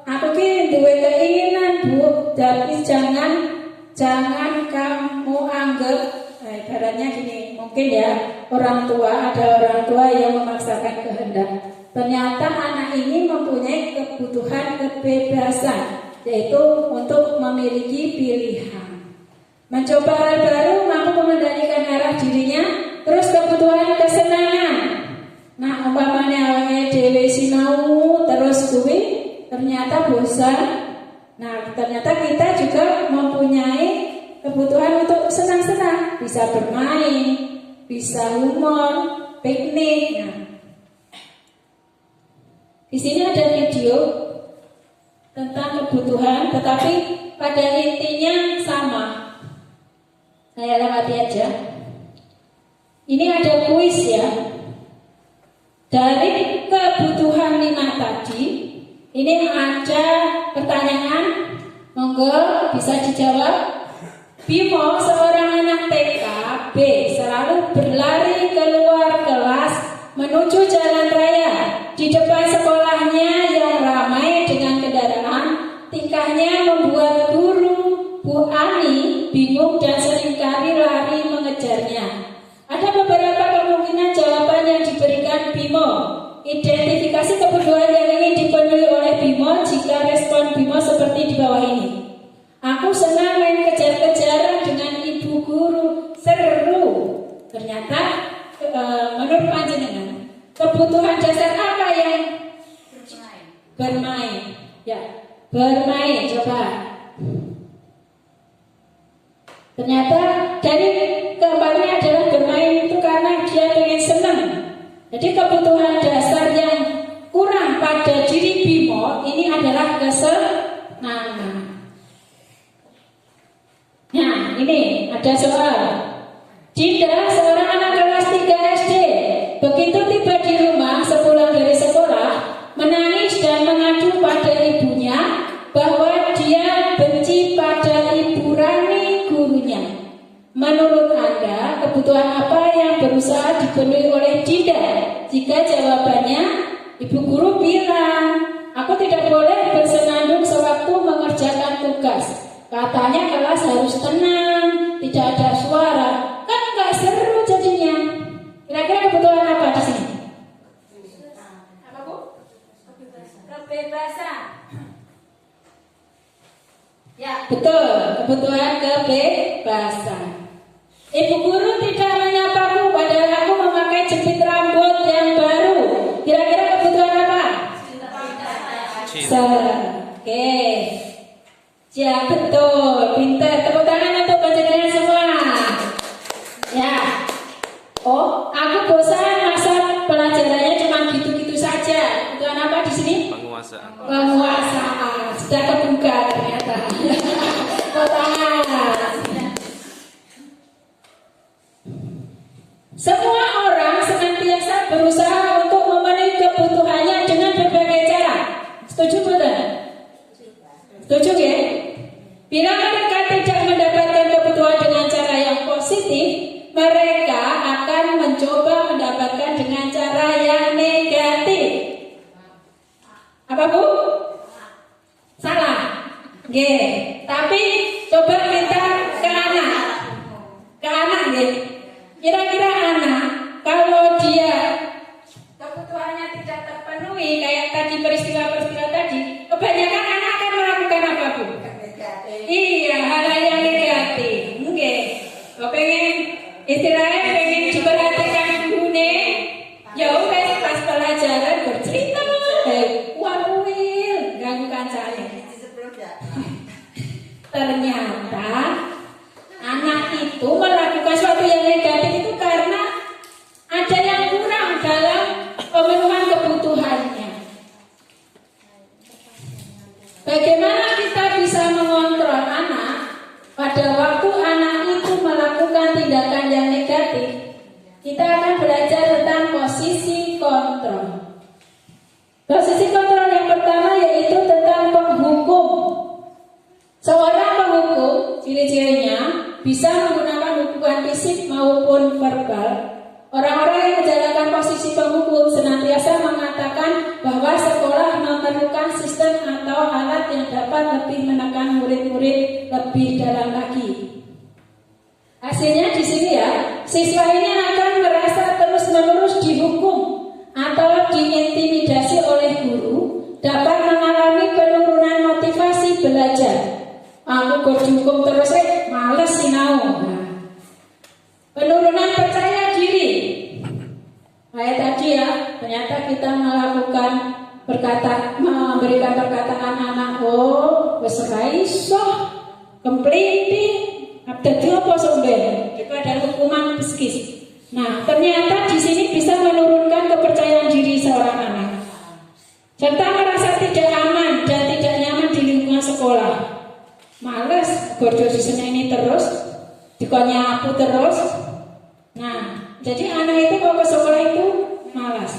aku ki duwe keinginan Bu, tapi jangan kamu anggap, ibaratnya gini, mungkin ya ada orang tua yang memaksakan kehendak. Ternyata anak ini mempunyai kebutuhan kebebasan, yaitu untuk memiliki pilihan, mencoba hal baru, mampu mengendalikan arah dirinya. Terus kebutuhan kesenangan. Nah, umpamanya dhewe sinau terus kuwi ternyata bosan. Nah, ternyata kita juga mempunyai kebutuhan untuk senang-senang, bisa bermain, bisa humor, piknik. Nah, di sini ada video tentang kebutuhan, tetapi pada intinya sama. Saya lewati aja. Ini ada kuis ya. Dari kebutuhan 5 tadi, ini ada pertanyaan, monggo bisa dijawab. Bimo, seorang anak TK B, selalu berlari keluar kelas menuju jalan raya. Di depan sekolahnya yang ramai dengan kendaraan, tingkahnya membuat guru Bu Ani bingung dan seringkali lari mengejarnya. Ada beberapa kemungkinan jawaban yang diberikan Bimo. Identifikasi kebutuhan yang ingin dipenuhi oleh Bimo jika respon Bimo seperti di bawah ini. Aku senang main kejar-kejaran dengan ibu guru, seru. Ternyata menurut panjenengan, kebutuhan dasar apa yang bermain? Ya, Bermain, coba. Ternyata dari keempatnya adalah bermain itu karena dia pengen senang. Jadi kebutuhan dasar yang kurang pada diri Bimo ini adalah kesenangan. Nah, ini ada soal. Dinda, seorang anak kelas 3 SD, begitu tiba di rumah sepulang dari sekolah, menangis dan mengadu pada ibunya bahwa dia benci pada Ibu Rani gurunya. Menurut Anda, kebutuhan apa yang berusaha dipenuhi oleh Dinda? Jika jawabannya, Ibu guru bilang, aku tidak boleh bersenandung sewaktu mengerjakan tugas. Katanya kelas harus tenang, tidak ada suara. Kan nggak seru jadinya. Kira-kira kebutuhan apa di sini? Apa Bu? Kebebasan. Ya, betul. Kebutuhan kebebasan. Ibu guru tidak menyapaku padahal aku memakai jepit rambut yang baru. Kira-kira kebutuhan apa? Oke. Ya betul, pintar. Tepuk tangan untuk panjenengan semua. Ya. Oh, aku bosan masa pelajarannya cuma gitu-gitu saja. Kebutuhan apa di sini? Penguasaan. Penguasaan. Sudah kebuka ternyata. Tepuk tangan. Semua orang senantiasa berusaha untuk memenuhi kebutuhannya dengan berbagai cara. Setuju betul? Setuju ya? Bila mereka tidak mendapatkan kebutuhan dengan cara yang positif, mereka akan mencoba mendapatkan dengan cara yang negatif. Apa Bu? Salah. Oke. Tapi coba kita ke anak. Ke anak ya. Kira-kira anak kalau dia kebutuhannya tidak terpenuhi kayak tadi peristiwa-peristiwa tadi, kebanyakan anak akan melakukan apa Bu? Iya, hal yang negatif. Mungkin pengen istilahnya pengen diperhatikan dulu nih. Ya udah pas pelajaran bercerita, waduh, ganggu kancane. Ternyata anak itu melakukan sesuatu yang negatif itu karena ada yang kurang dalam pemenuhan kebutuhannya. Bagaimana kita bisa mengontrol anak pada waktu anak itu melakukan tindakan yang negatif? Kita akan belajar tentang posisi kontrol. Posisi kontrol yang pertama yaitu tentang penghukum. Seorang penghukum ciri-cirinya bisa menggunakan hukuman fisik maupun verbal. Orang-orang yang menjalankan posisi penghukum senantiasa mengatakan bahwa sekolah memerlukan sistem atau alat yang dapat lebih menekan murid-murid lebih dalam lagi. Hasilnya di sini ya, siswa ini akan merasa terus-menerus dihukum atau diintimidasi oleh guru, dapat mengalami penurunan motivasi belajar. Aku dihukum terus, males sinau. Penurunan percaya diri. Kayak tadi ya, ternyata kita melakukan memberikan perkataan anak, oh, wis ora iso, kempliti, ada diopo somben. Itu adalah hukuman psikis. Nah, ternyata di sini bisa menurunkan kepercayaan diri seorang anak. Serta merasa tidak aman dan tidak nyaman di lingkungan sekolah. Males, gordo diseneni terus, dikonya aku terus. Nah, jadi anak itu kalau ke sekolah itu malas.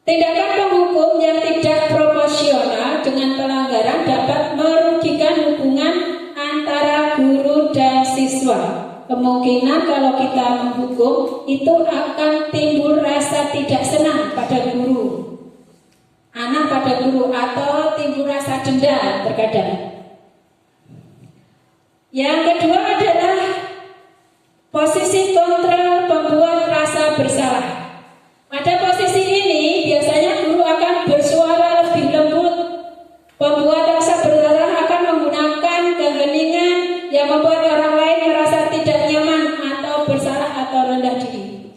Tindakan penghukum yang tidak proporsional dengan pelanggaran dapat merugikan hubungan antara guru dan siswa. Kemungkinan kalau kita menghukum itu akan timbul rasa tidak senang pada guru, anak pada guru, atau timbul rasa dendam terkadang. Yang kedua adalah posisi kontrol pembuat rasa bersalah. Pada posisi ini biasanya guru akan bersuara lebih lembut. Pembuat rasa bersalah akan menggunakan keheningan yang membuat orang lain merasa tidak nyaman atau bersalah atau rendah diri.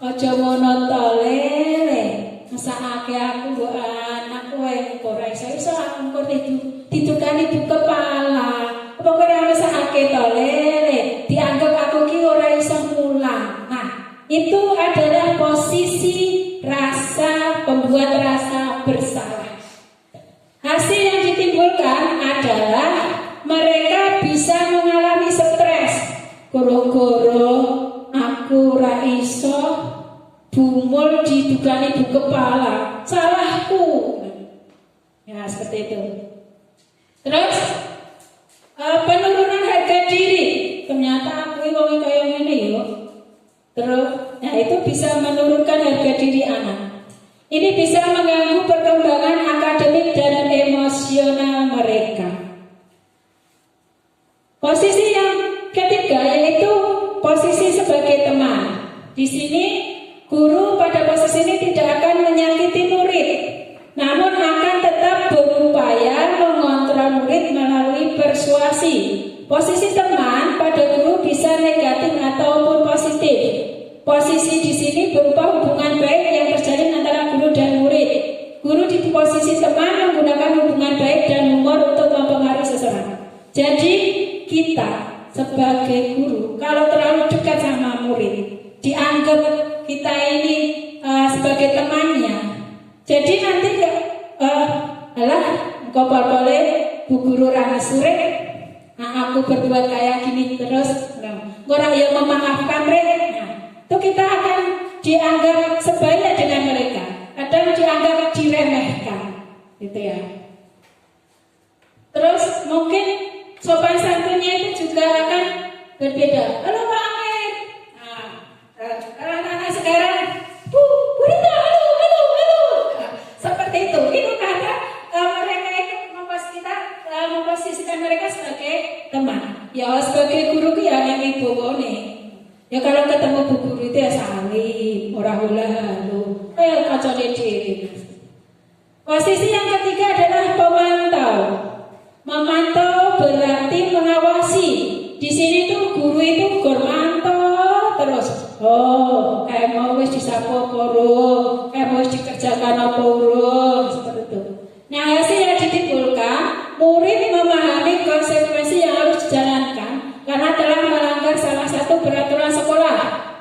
Ojo ngono to lele, mesake aku mbok anakku ora itu ditukani ibu kepala. Apa kowe ora mesake to lele, dianggap aku ki ora iso mulang. Nah, itu adalah posisi rasa pembuat rasa bersalah. Hasil yang ditimbulkan adalah mereka bisa mengalami stres. Goro-goro aku ora iso bumul didukani ibu kepala, salahku. Ya seperti itu. Terus penurunan harga diri. Ternyata aku wong kaya ngene yo. Terus, nah itu bisa menurunkan harga diri anak. Ini bisa mengganggu perkembangan akademik dan emosional mereka. Posisi yang ketiga yaitu posisi sebagai teman. Di sini guru pada posisi ini tidak akan menyakiti murid, namun akan tetap berupaya mengontrol murid melalui persuasi. Posisi teman pada guru bisa negatif ataupun positif. Posisi di sini berupa hubungan baik yang terjalin antara guru dan murid. Guru di posisi teman menggunakan hubungan baik dan humor untuk mempengaruhi seseorang. Jadi kita sebagai guru kalau terlalu dekat sama murid, dianggap kita ini sebagai temannya. Jadi nanti alah engkau boleh bu guru rame sore, nah aku berbuat kayak gini terus, orang yang memaafkan mereka. Nah, itu kita akan dianggap sebaya dengan mereka, kadang dianggap diremehkan, gitu ya. Terus mungkin sopan santunnya itu juga akan berbeda. Halo Pak Amir. Nah, anak-anak sekarang, Bu Rita, halo. Nah, seperti itu. Itu karena mereka itu memposisikan mereka sebagai teman. Ya sebagai guru ya yang ibu nih. Ya kalau ketemu bu guru itu ya salim, ora hula-halo. Kacone dhewe. Posisi yang ketiga adalah pemantau. Memantau berarti mengawasi. Di sini tuh guru itu gormantau terus. Oh, kayak mau wis disapu poro, kayak mau dikerjakan apa urung, seperti itu. Nah, hasil yang ditimbulkan, murid memahami konsekuensi yang harus dijalankan karena telah melanggar salah satu peraturan sekolah.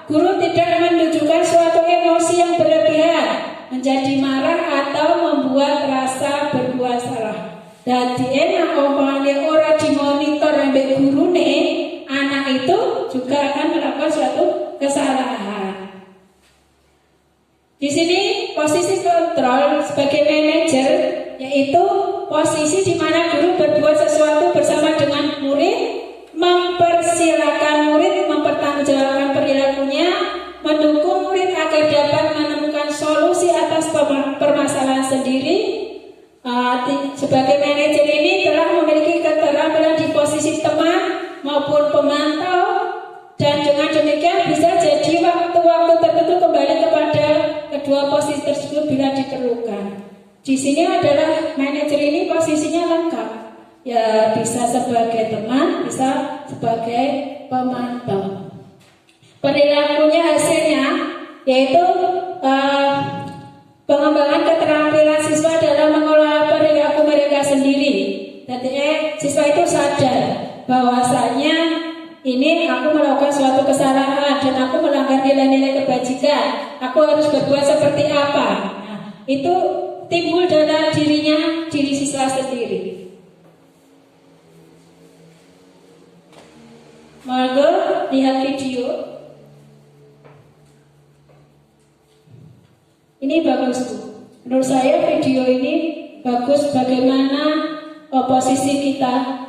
Guru tidak menunjukkan suatu emosi yang berlebihan, menjadi marah atau membuat rasa berbuat salah. Jadi enak omongannya orang dimonitor sampai guru nih, anak itu juga akan melakukan suatu kesalahan. Di sini posisi kontrol sebagai manajer, yaitu posisi di mana guru berbuat sesuatu bersama dengan murid, mempersilahkan murid mempertanggungjawabkan perilakunya, mendukung murid agar dapat menemukan solusi atas permasalahan sendiri. Sebagai manajer ini telah memiliki keterampilan di posisi teman maupun pemantau, dan dengan demikian bisa jadi waktu-waktu tertentu kembali kepada kedua posisi tersebut bila diperlukan. Di sini adalah manajer ini posisinya lengkap, ya bisa sebagai teman, bisa sebagai pemantau. Perilakunya hasilnya yaitu pengembangan keterampilan siswa dalam mengelola perilaku mereka sendiri. Jadi siswa itu sadar bahwasanya ini aku melakukan suatu kesalahan dan aku melanggar nilai-nilai kebajikan. Aku harus berbuat seperti apa? Nah, itu timbul dalam diri siswa sendiri. Monggo lihat video. Ini bagus Bu. Menurut saya video ini bagus bagaimana posisi kita.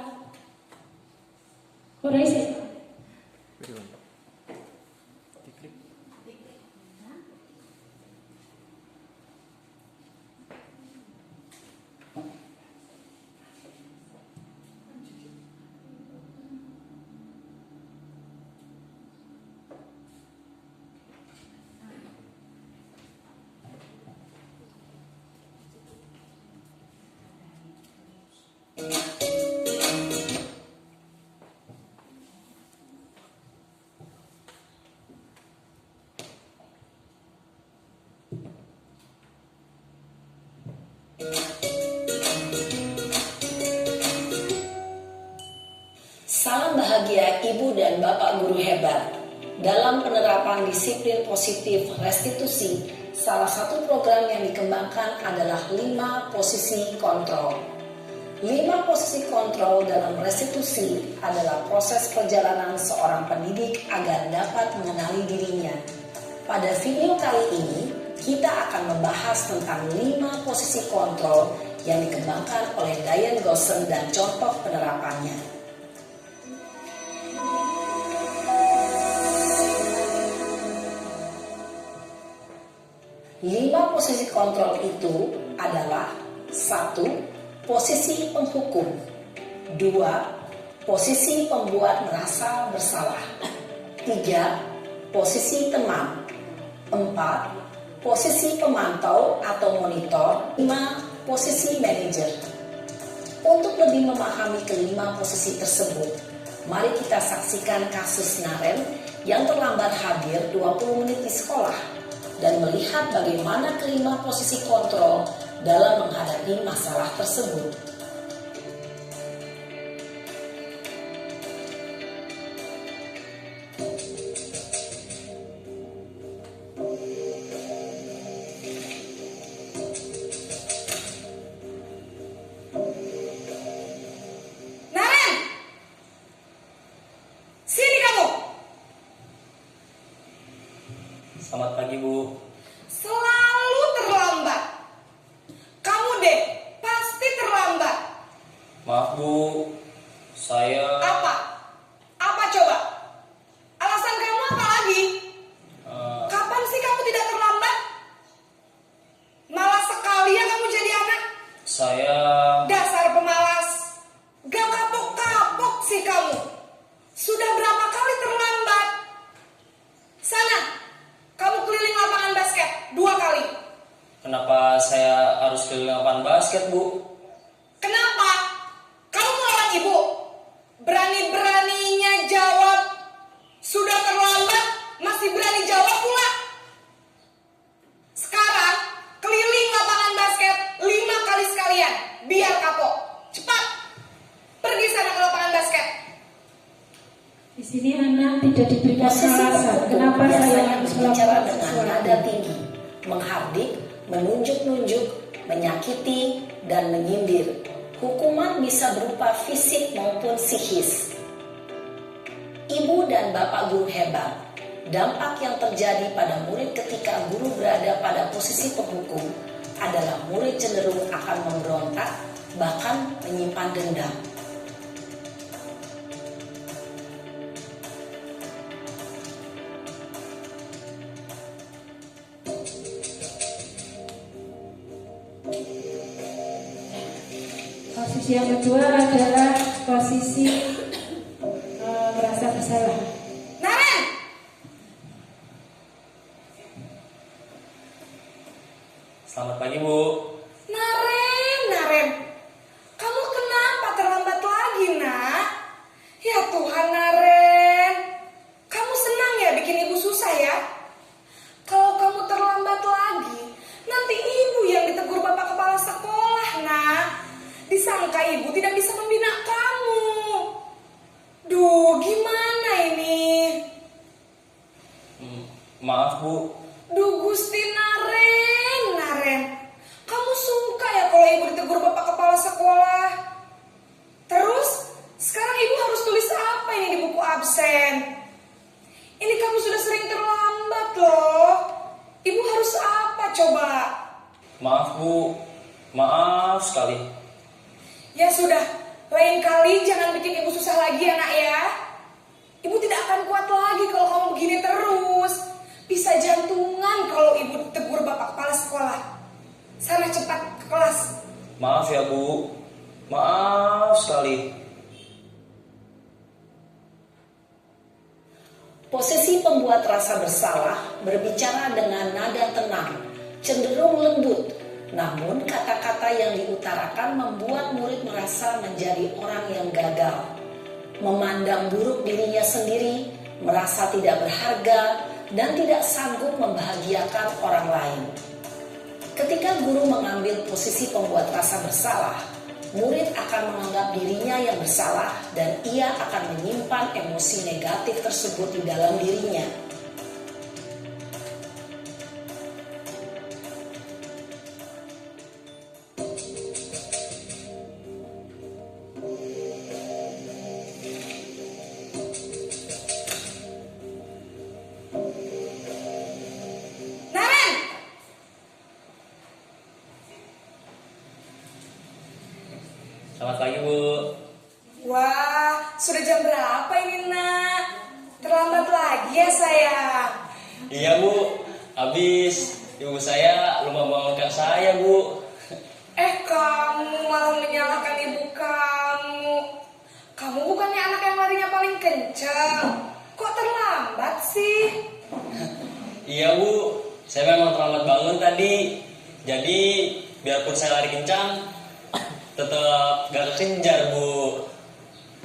berbahagia Ibu dan Bapak guru hebat. Dalam penerapan disiplin positif restitusi, salah satu program yang dikembangkan adalah 5 posisi kontrol. 5 posisi kontrol dalam restitusi adalah proses perjalanan seorang pendidik agar dapat mengenali dirinya. Pada video kali ini, kita akan membahas tentang 5 posisi kontrol yang dikembangkan oleh Diane Gosson dan contoh penerapannya. 5 posisi kontrol itu adalah 1. Posisi penghukum. 2. Posisi pembuat merasa bersalah. 3. Posisi teman. 4. Posisi pemantau atau monitor. 5. Posisi manajer. Untuk lebih memahami kelima posisi tersebut, mari kita saksikan kasus Naren yang terlambat hadir 20 menit di sekolah dan melihat bagaimana kelima posisi kontrol dalam menghadapi masalah tersebut. Naren! Sini kamu! Selamat pagi, Bu. Selalu terlambat. Kamu deh, pasti terlambat. Maaf, Bu. Saya... Apa? Apa coba? Alasan kamu apa lagi? Kapan sih kamu tidak terlambat? Malas sekali ya kamu jadi anak. Saya... Dasar pemalas. Gak kapok-kapok sih kamu. Sudah berapa kali terlambat? Sana, kamu keliling lapangan basket 2 kali. Kenapa saya harus keliling lapangan basket, Bu? Kenapa? Kamu melawan ibu? Berani-beraninya jawab. Sudah terlambat, masih berani jawab pula. Sekarang, keliling lapangan basket 5 kali sekalian. Biar kapok. Cepat. Pergi sana ke lapangan basket. Di sini anak tidak diberikan Posisi alasan penghukum kenapa saya biasanya harus berbicara melakukan dengan sesuatu. nada tinggi, menghardik, menunjuk-nunjuk, menyakiti, dan menyindir. Hukuman bisa berupa fisik maupun psikis. Ibu dan Bapak guru hebat, dampak yang terjadi pada murid ketika guru berada pada posisi penghukum adalah murid cenderung akan memberontak, bahkan menyimpan dendam. Posisi yang kedua adalah posisi merasa bersalah. Naren! Selamat pagi, Bu. Naren. Kamu kenapa terlambat lagi, nak? Ya Tuhan, Naren. Kamu senang ya bikin ibu susah ya? Kalau kamu terlambat lagi, nanti ibu yang ditegur bapak kepala sekolah, nak. Disangka ibu tidak bisa membina kamu. Duh, gimana ini? Maaf, Bu. Duh, Gusti Naren. Kamu suka ya kalau ibu ditegur bapak kepala sekolah? Terus, sekarang ibu harus tulis apa ini di buku absen? Ini kamu sudah sering terlambat loh. Ibu harus apa coba? Maaf, Bu. Maaf sekali. Ya sudah, lain kali jangan bikin ibu susah lagi ya nak ya. Ibu tidak akan kuat lagi kalau kamu begini terus. Bisa jantungan kalau ibu tegur bapak kepala sekolah. Sana cepat ke kelas. Maaf ya, Bu. Maaf sekali. Posisi pembuat rasa bersalah berbicara dengan nada tenang, cenderung lembut. Namun kata-kata yang diutarakan membuat murid merasa menjadi orang yang gagal, memandang buruk dirinya sendiri, merasa tidak berharga, dan tidak sanggup membahagiakan orang lain. Ketika guru mengambil posisi pembuat rasa bersalah, murid akan menganggap dirinya yang bersalah dan ia akan menyimpan emosi negatif tersebut di dalam dirinya. Naren! Selamat pagi, Bu. Wah, sudah jam berapa ini, Nak? Terlambat lagi ya, sayang? Iya, Bu. Habis ibu saya lupa bangunkan saya, Bu. Kamu malah menyalahkan ibu kamu. Kamu bukannya anak yang larinya paling kencang. Kok terlambat sih? Iya, Bu. Saya memang terlambat bangun tadi. Jadi, biarpun saya lari kencang, tetap gak kekejar, Bu.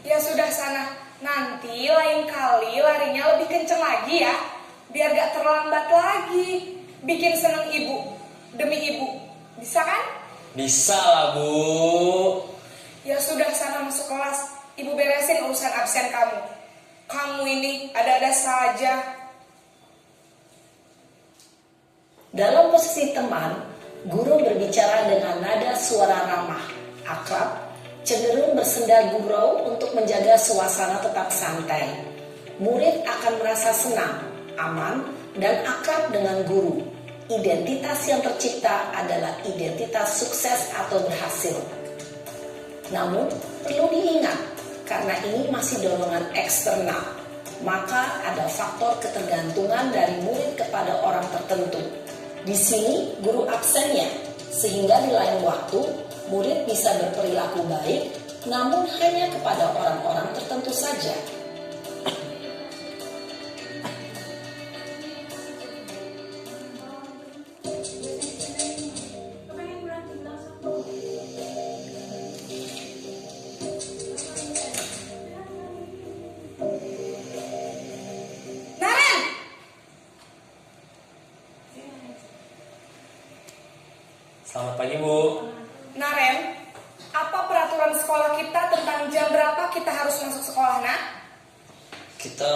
Ya sudah sana. Nanti lain kali larinya lebih kencang lagi ya. Biar gak terlambat lagi. Bikin seneng ibu. Demi ibu. Bisa kan? Bisa lah, Bu. Ya sudah sana masuk kelas. Ibu beresin urusan absen kamu. Kamu ini ada-ada saja. Dalam posisi teman, guru berbicara dengan nada suara ramah, akrab, cenderung bersenda gurau untuk menjaga suasana tetap santai. Murid akan merasa senang, aman, dan akrab dengan guru. Identitas yang tercipta adalah identitas sukses atau berhasil. Namun, perlu diingat, karena ini masih dorongan eksternal, maka ada faktor ketergantungan dari murid kepada orang tertentu. Di sini, guru absennya, sehingga di lain waktu, murid bisa berperilaku baik, namun hanya kepada orang-orang tertentu saja. Naren! Selamat pagi, Bu. Naren, apa peraturan sekolah kita tentang jam berapa kita harus masuk sekolah, Nak? Kita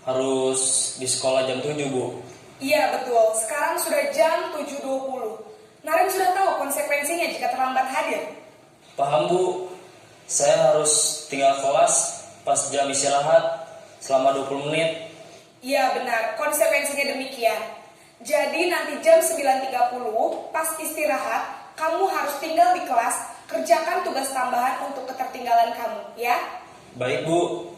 harus di sekolah jam 7, Bu. Iya betul, sekarang sudah jam 7.20. Naren sudah tahu konsekuensinya jika terlambat hadir. Paham, Bu. Saya harus tinggal kelas pas jam istirahat selama 20 menit. Iya benar, konsekuensinya demikian. Jadi nanti jam 9.30 pas istirahat, kamu harus tinggal di kelas, kerjakan tugas tambahan untuk ketertinggalan kamu, ya? Baik, Bu.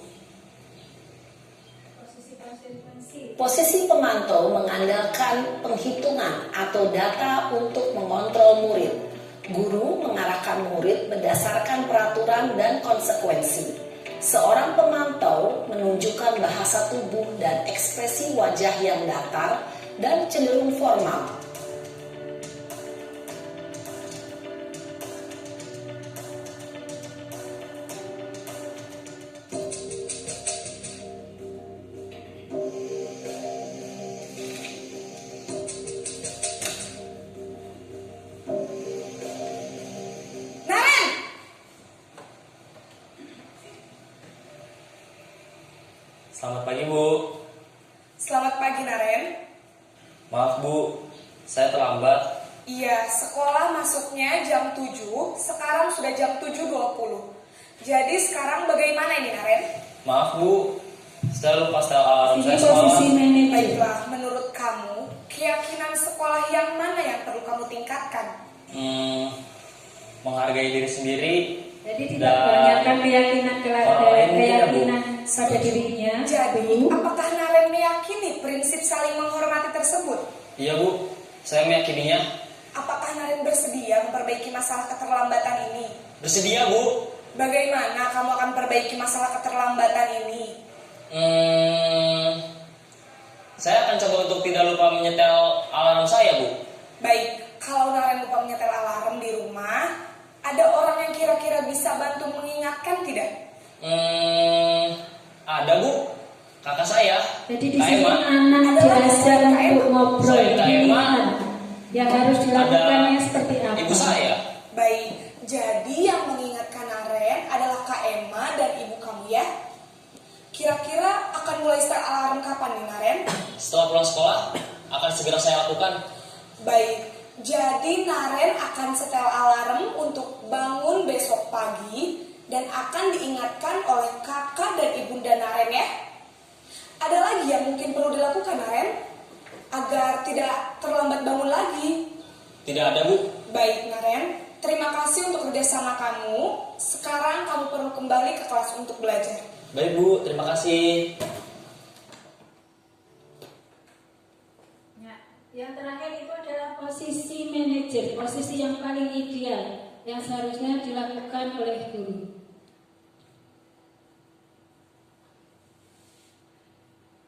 Posisi pemantau mengandalkan penghitungan atau data untuk mengontrol murid. Guru mengarahkan murid berdasarkan peraturan dan konsekuensi. Seorang pemantau menunjukkan bahasa tubuh dan ekspresi wajah yang datar dan cenderung formal. Naren! Selamat pagi, Bu. Selamat pagi, Naren. Maaf, Bu. Saya terlambat. Iya, sekolah masuknya jam 7, sekarang sudah jam 7.20. Jadi sekarang bagaimana ini, Naren? Maaf, Bu. Saya lupa setel alarm Ini saya posisi semalam. manajer. Baiklah, menurut kamu, keyakinan sekolah yang mana yang perlu kamu tingkatkan? Menghargai diri sendiri. Jadi tidak banyakkan keyakinan pada dirinya. Jadi, apakah Naren meyakini prinsip saling menghormati tersebut? Iya, Bu. Saya meyakininya. Apakah Naren bersedia memperbaiki masalah keterlambatan ini? Bersedia, Bu. Bagaimana kamu akan perbaiki masalah keterlambatan ini? Saya akan coba untuk tidak lupa menyetel alarm saya, Bu. Baik, kalau Naren lupa menyetel alarm di rumah, ada orang yang kira-kira bisa bantu mengingatkan tidak? Ada, Bu. Kakak saya. Jadi di Kak sini Emma. anak diajar untuk ngobrol Saya Kak Emma. pilihan yang harus dilakukannya seperti apa? Ibu saya. Baik, Jadi yang mengingatkan Naren adalah Kak Emma dan ibu kamu ya. Kira-kira akan mulai start alarm kapan nih Naren? Setelah pulang sekolah, akan segera saya lakukan. Baik, jadi Naren akan setel alarm untuk bangun besok pagi dan akan diingatkan oleh kakak dan ibunda Naren ya. Ada lagi yang mungkin perlu dilakukan Naren agar tidak terlambat bangun lagi? Tidak ada, Bu. Baik Naren, terima kasih untuk kerjasama kamu. Sekarang kamu perlu kembali ke kelas untuk belajar. Baik, Bu. Terima kasih. Ya, yang terakhir itu adalah posisi manajer, posisi yang paling ideal yang seharusnya dilakukan oleh guru.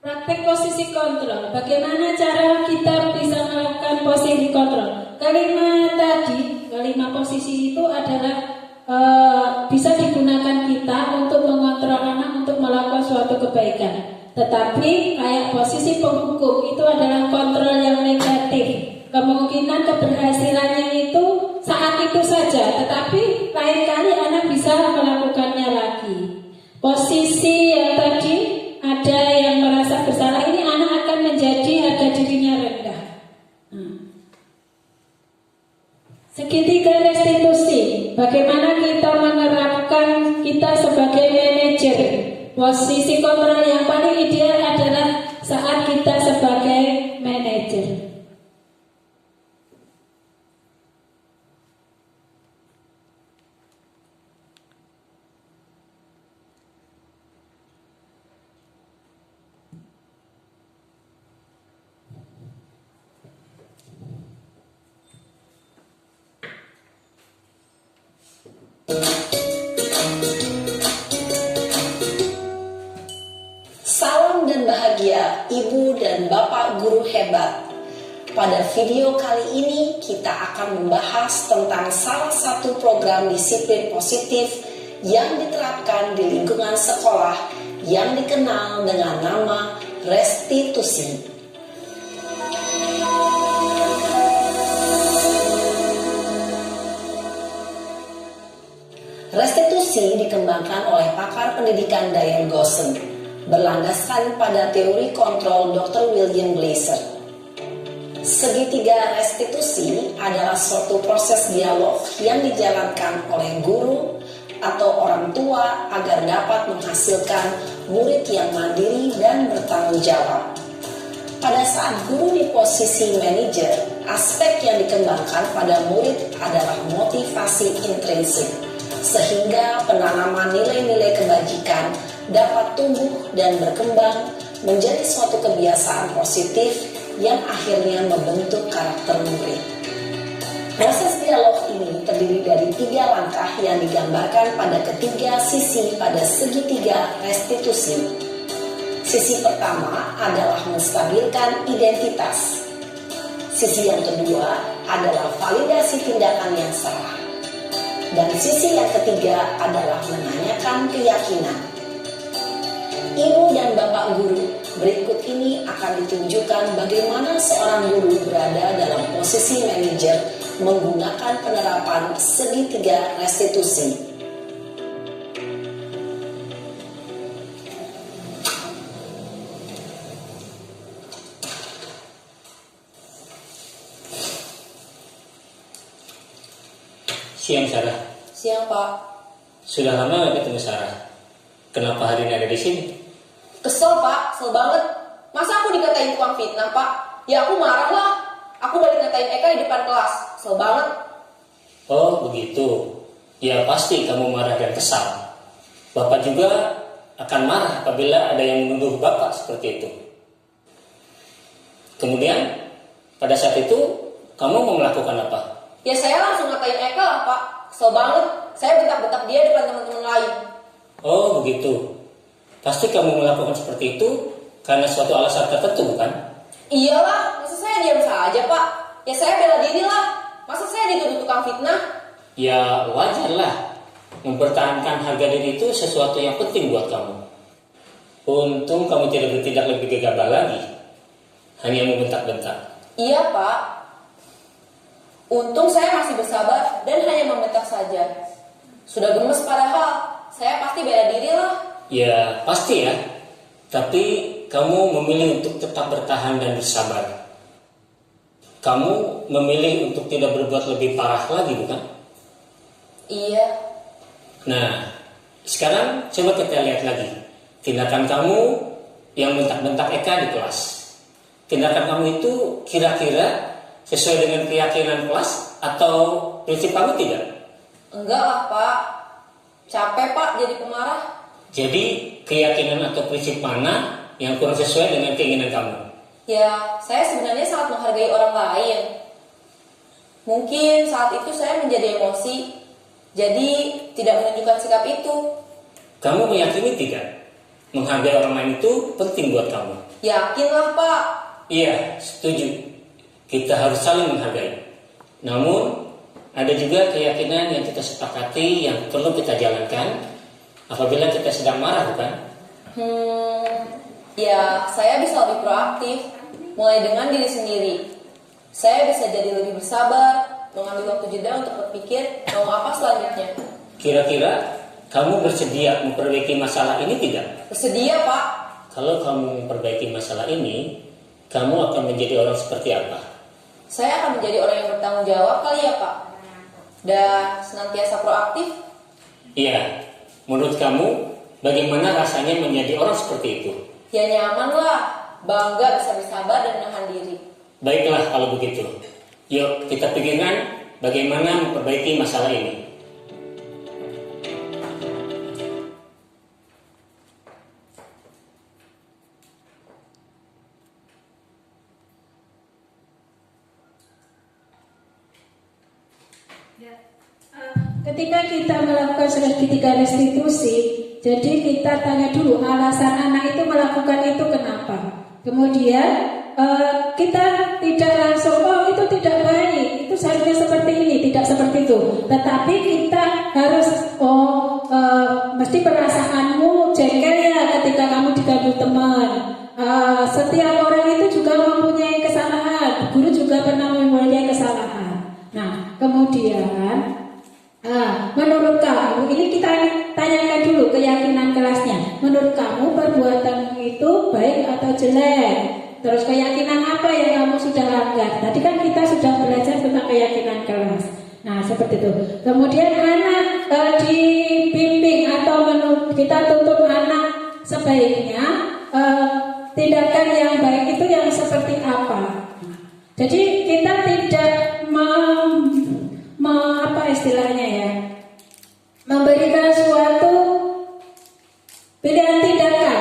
Praktek posisi kontrol. Bagaimana cara kita bisa melakukan posisi kontrol? Kelima posisi itu adalah bisa digunakan kita untuk mengontrol anak untuk melakukan suatu kebaikan. Tetapi kayak posisi penghukum itu adalah kontrol yang negatif. Kemungkinan keberhasilannya itu saat itu saja, tetapi lain kali anak bisa melakukannya lagi. Posisi yang tadi ada yang merasa bersalah, ini anak akan menjadi harga dirinya rendah. Segitiga restitusi. Bagaimana kita menerapkan kita sebagai manajer? Posisi kontrol yang paling ideal adalah saat kita sebagai manajer. Salam dan bahagia Ibu dan Bapak guru hebat. Pada video kali ini kita akan membahas tentang salah satu program disiplin positif yang diterapkan di lingkungan sekolah yang dikenal dengan nama restitusi. Restitusi dikembangkan oleh pakar pendidikan Diane Gosson, berlandaskan pada teori kontrol Dr. William Glasser. Segitiga restitusi adalah suatu proses dialog yang dijalankan oleh guru atau orang tua agar dapat menghasilkan murid yang mandiri dan bertanggung jawab. Pada saat guru di posisi manajer, aspek yang dikembangkan pada murid adalah motivasi intrinsik, sehingga penanaman nilai-nilai kebajikan dapat tumbuh dan berkembang menjadi suatu kebiasaan positif yang akhirnya membentuk karakter murid. Proses dialog ini terdiri dari 3 langkah yang digambarkan pada ketiga sisi pada segitiga restitusi. Sisi pertama adalah menstabilkan identitas. Sisi yang kedua adalah validasi tindakan yang salah. Dan sisi yang ketiga adalah menanyakan keyakinan. Ibu dan Bapak guru, berikut ini akan ditunjukkan bagaimana seorang guru berada dalam posisi manajer menggunakan penerapan segitiga restitusi. Siang Sarah. Siang Pak. Sudah lama gak ketemu Sarah. Kenapa hari ini ada di sini? Kesel Pak, kesel banget. Masa aku dikatain tukang fitnah Pak? Ya aku marah lah. Aku balik ngatain Eka di depan kelas. Kesel banget. Oh begitu. Ya pasti kamu marah dan kesal. Bapak juga akan marah apabila ada yang menuduh Bapak seperti itu. Kemudian pada saat itu kamu mau melakukan apa? Ya saya langsung ngatain Eka lah Pak. Kesel banget. Saya bentak-bentak dia depan teman-teman lain. Oh begitu. Pasti kamu melakukan seperti itu karena suatu alasan tertentu bukan? Iyalah, masa saya diam saja Pak? Ya saya bela diri lah. Masa saya dituduh tukang fitnah? Ya wajarlah. Mempertahankan harga diri itu sesuatu yang penting buat kamu. Untung kamu tidak bertindak lebih gegabah lagi. Hanya membentak-bentak. Iya Pak. Untung saya masih bersabar dan hanya membentak saja. Sudah gemes padahal, saya pasti bela diri lah. Ya, pasti ya. Tapi kamu memilih untuk tetap bertahan dan bersabar. Kamu memilih untuk tidak berbuat lebih parah lagi, bukan? Iya. Nah, sekarang coba kita lihat lagi. Tindakan kamu yang bentak-bentak Eka di kelas. Tindakan kamu itu kira-kira sesuai dengan keyakinan kelas atau prinsip kamu tidak? Enggak lah Pak. Capek Pak jadi pemarah. Jadi keyakinan atau prinsip mana yang kurang sesuai dengan keinginan kamu? Ya, saya sebenarnya sangat menghargai orang lain. Mungkin saat itu saya menjadi emosi, jadi tidak menunjukkan sikap itu. Kamu meyakini tidak? Menghargai orang lain itu penting buat kamu. Yakinlah Pak. Iya, setuju. Kita harus saling menghargai. Namun, ada juga keyakinan yang kita sepakati yang perlu kita jalankan apabila kita sedang marah, bukan? Ya, saya bisa lebih proaktif, mulai dengan diri sendiri. Saya bisa jadi lebih bersabar, mengambil waktu jeda untuk berpikir mau apa selanjutnya. Kira-kira kamu bersedia memperbaiki masalah ini tidak? Bersedia Pak. Kalau kamu memperbaiki masalah ini, kamu akan menjadi orang seperti apa? Saya akan menjadi orang yang bertanggung jawab kali ya Pak. Dan senantiasa proaktif. Iya, menurut kamu bagaimana rasanya menjadi orang seperti itu? Ya nyaman lah, bangga bisa bersabar dan menahan diri. Baiklah kalau begitu. Yuk kita pikirkan bagaimana memperbaiki masalah ini. Ketika kita melakukan segitiga restitusi, jadi kita tanya dulu alasan anak itu melakukan itu kenapa. Kemudian kita tidak langsung itu tidak baik, itu seharusnya seperti ini, tidak seperti itu. Tetapi kita harus mesti perasaanmu jengkel ya ketika kamu diganggu teman. Setiap orang itu juga mempunyai kesalahan. Guru juga pernah mempunyai kesalahan. Nah, kemudian menurut kamu, ini kita tanyakan dulu keyakinan kelasnya. Menurut kamu perbuatan itu baik atau jelek? Terus keyakinan apa yang kamu sudah langgar? Tadi kan kita sudah belajar tentang keyakinan kelas. Nah seperti itu. Kemudian anak dibimbing atau kita tuntut anak sebaiknya tindakan yang baik itu yang seperti apa? Jadi kita tidak apa istilahnya ya, memberikan suatu pilihan tindakan.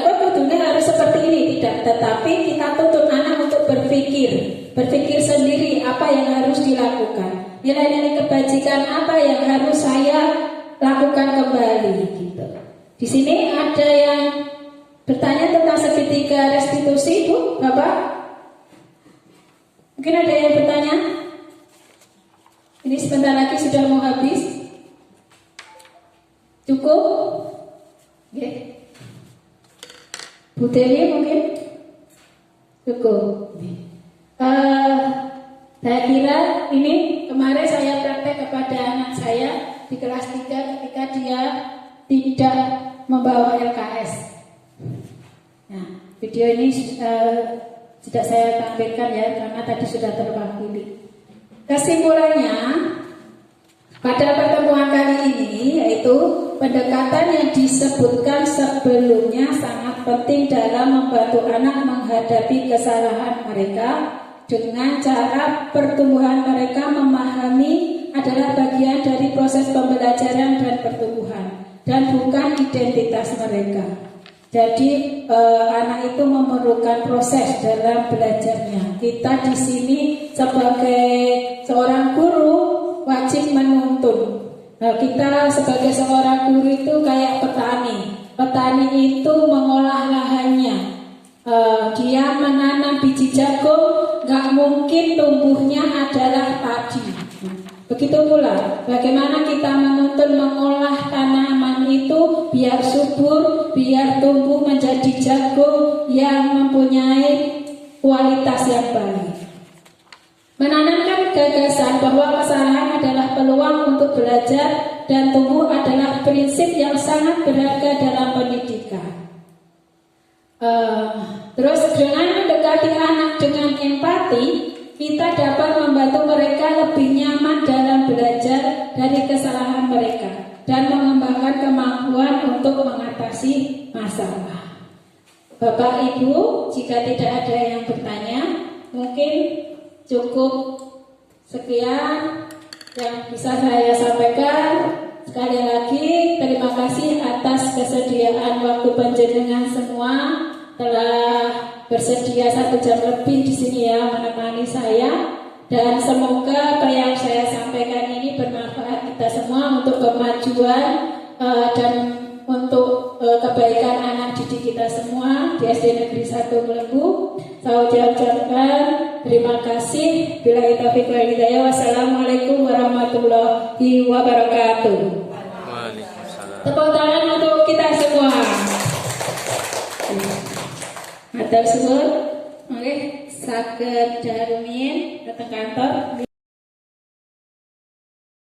Kok kudunya harus seperti ini, tidak. Tetapi kita tuntut anak untuk berpikir sendiri apa yang harus dilakukan. Nilai-nilai kebajikan apa yang harus saya lakukan kembali. Gitu. Di sini ada yang bertanya tentang segitiga restitusi, Bu, Bapak? Mungkin ada yang bertanya? Ini sebentar lagi sudah mau habis. Cukup? Oke. Bu Dewi mungkin? Cukup. Saya kira ini kemarin saya praktek kepada anak saya di kelas 3 ketika dia tidak membawa LKS. Nah, video ini tidak saya tampilkan ya karena tadi sudah terwakili. Kesimpulannya pada pertemuan kali ini yaitu pendekatan yang disebutkan sebelumnya sangat penting dalam membantu anak menghadapi kesalahan mereka dengan cara pertumbuhan mereka memahami adalah bagian dari proses pembelajaran dan pertumbuhan dan bukan identitas mereka. Jadi anak itu memerlukan proses dalam belajarnya. Kita di sini sebagai seorang guru wajib menuntun. Nah, kita sebagai seorang guru itu kayak petani. Petani itu mengolah lahannya. Dia menanam biji jagung, nggak mungkin tumbuhnya adalah padi. Begitu pula, bagaimana kita menuntun mengolah tanaman itu biar subur, biar tumbuh menjadi jagung yang mempunyai kualitas yang baik. Menanamkan gagasan bahwa kesalahan adalah peluang untuk belajar dan tumbuh adalah prinsip yang sangat berharga dalam pendidikan. Terus dengan mendekati anak dengan empati, kita dapat membantu mereka lebih nyaman dalam belajar dari kesalahan mereka dan mengembangkan kemampuan untuk mengatasi masalah. Bapak Ibu, jika tidak ada yang bertanya, mungkin cukup sekian yang bisa saya sampaikan. Sekali lagi terima kasih atas kesediaan waktu panjenengan semua telah bersedia 1 jam lebih di sini ya menemani saya, dan semoga apa yang saya sampaikan ini bermanfaat kita semua untuk kemajuan dan untuk kebaikan anak didik kita semua di SD Negeri 1 Melenggu. Saya ucapkan terima kasih. Billahi taufiq wal hidayah. Wassalamualaikum warahmatullahi wabarakatuh. Waalaikumsalam. Tepuk tangan untuk kita semua. Matur suwun. Oke, saged darumin datang kantor.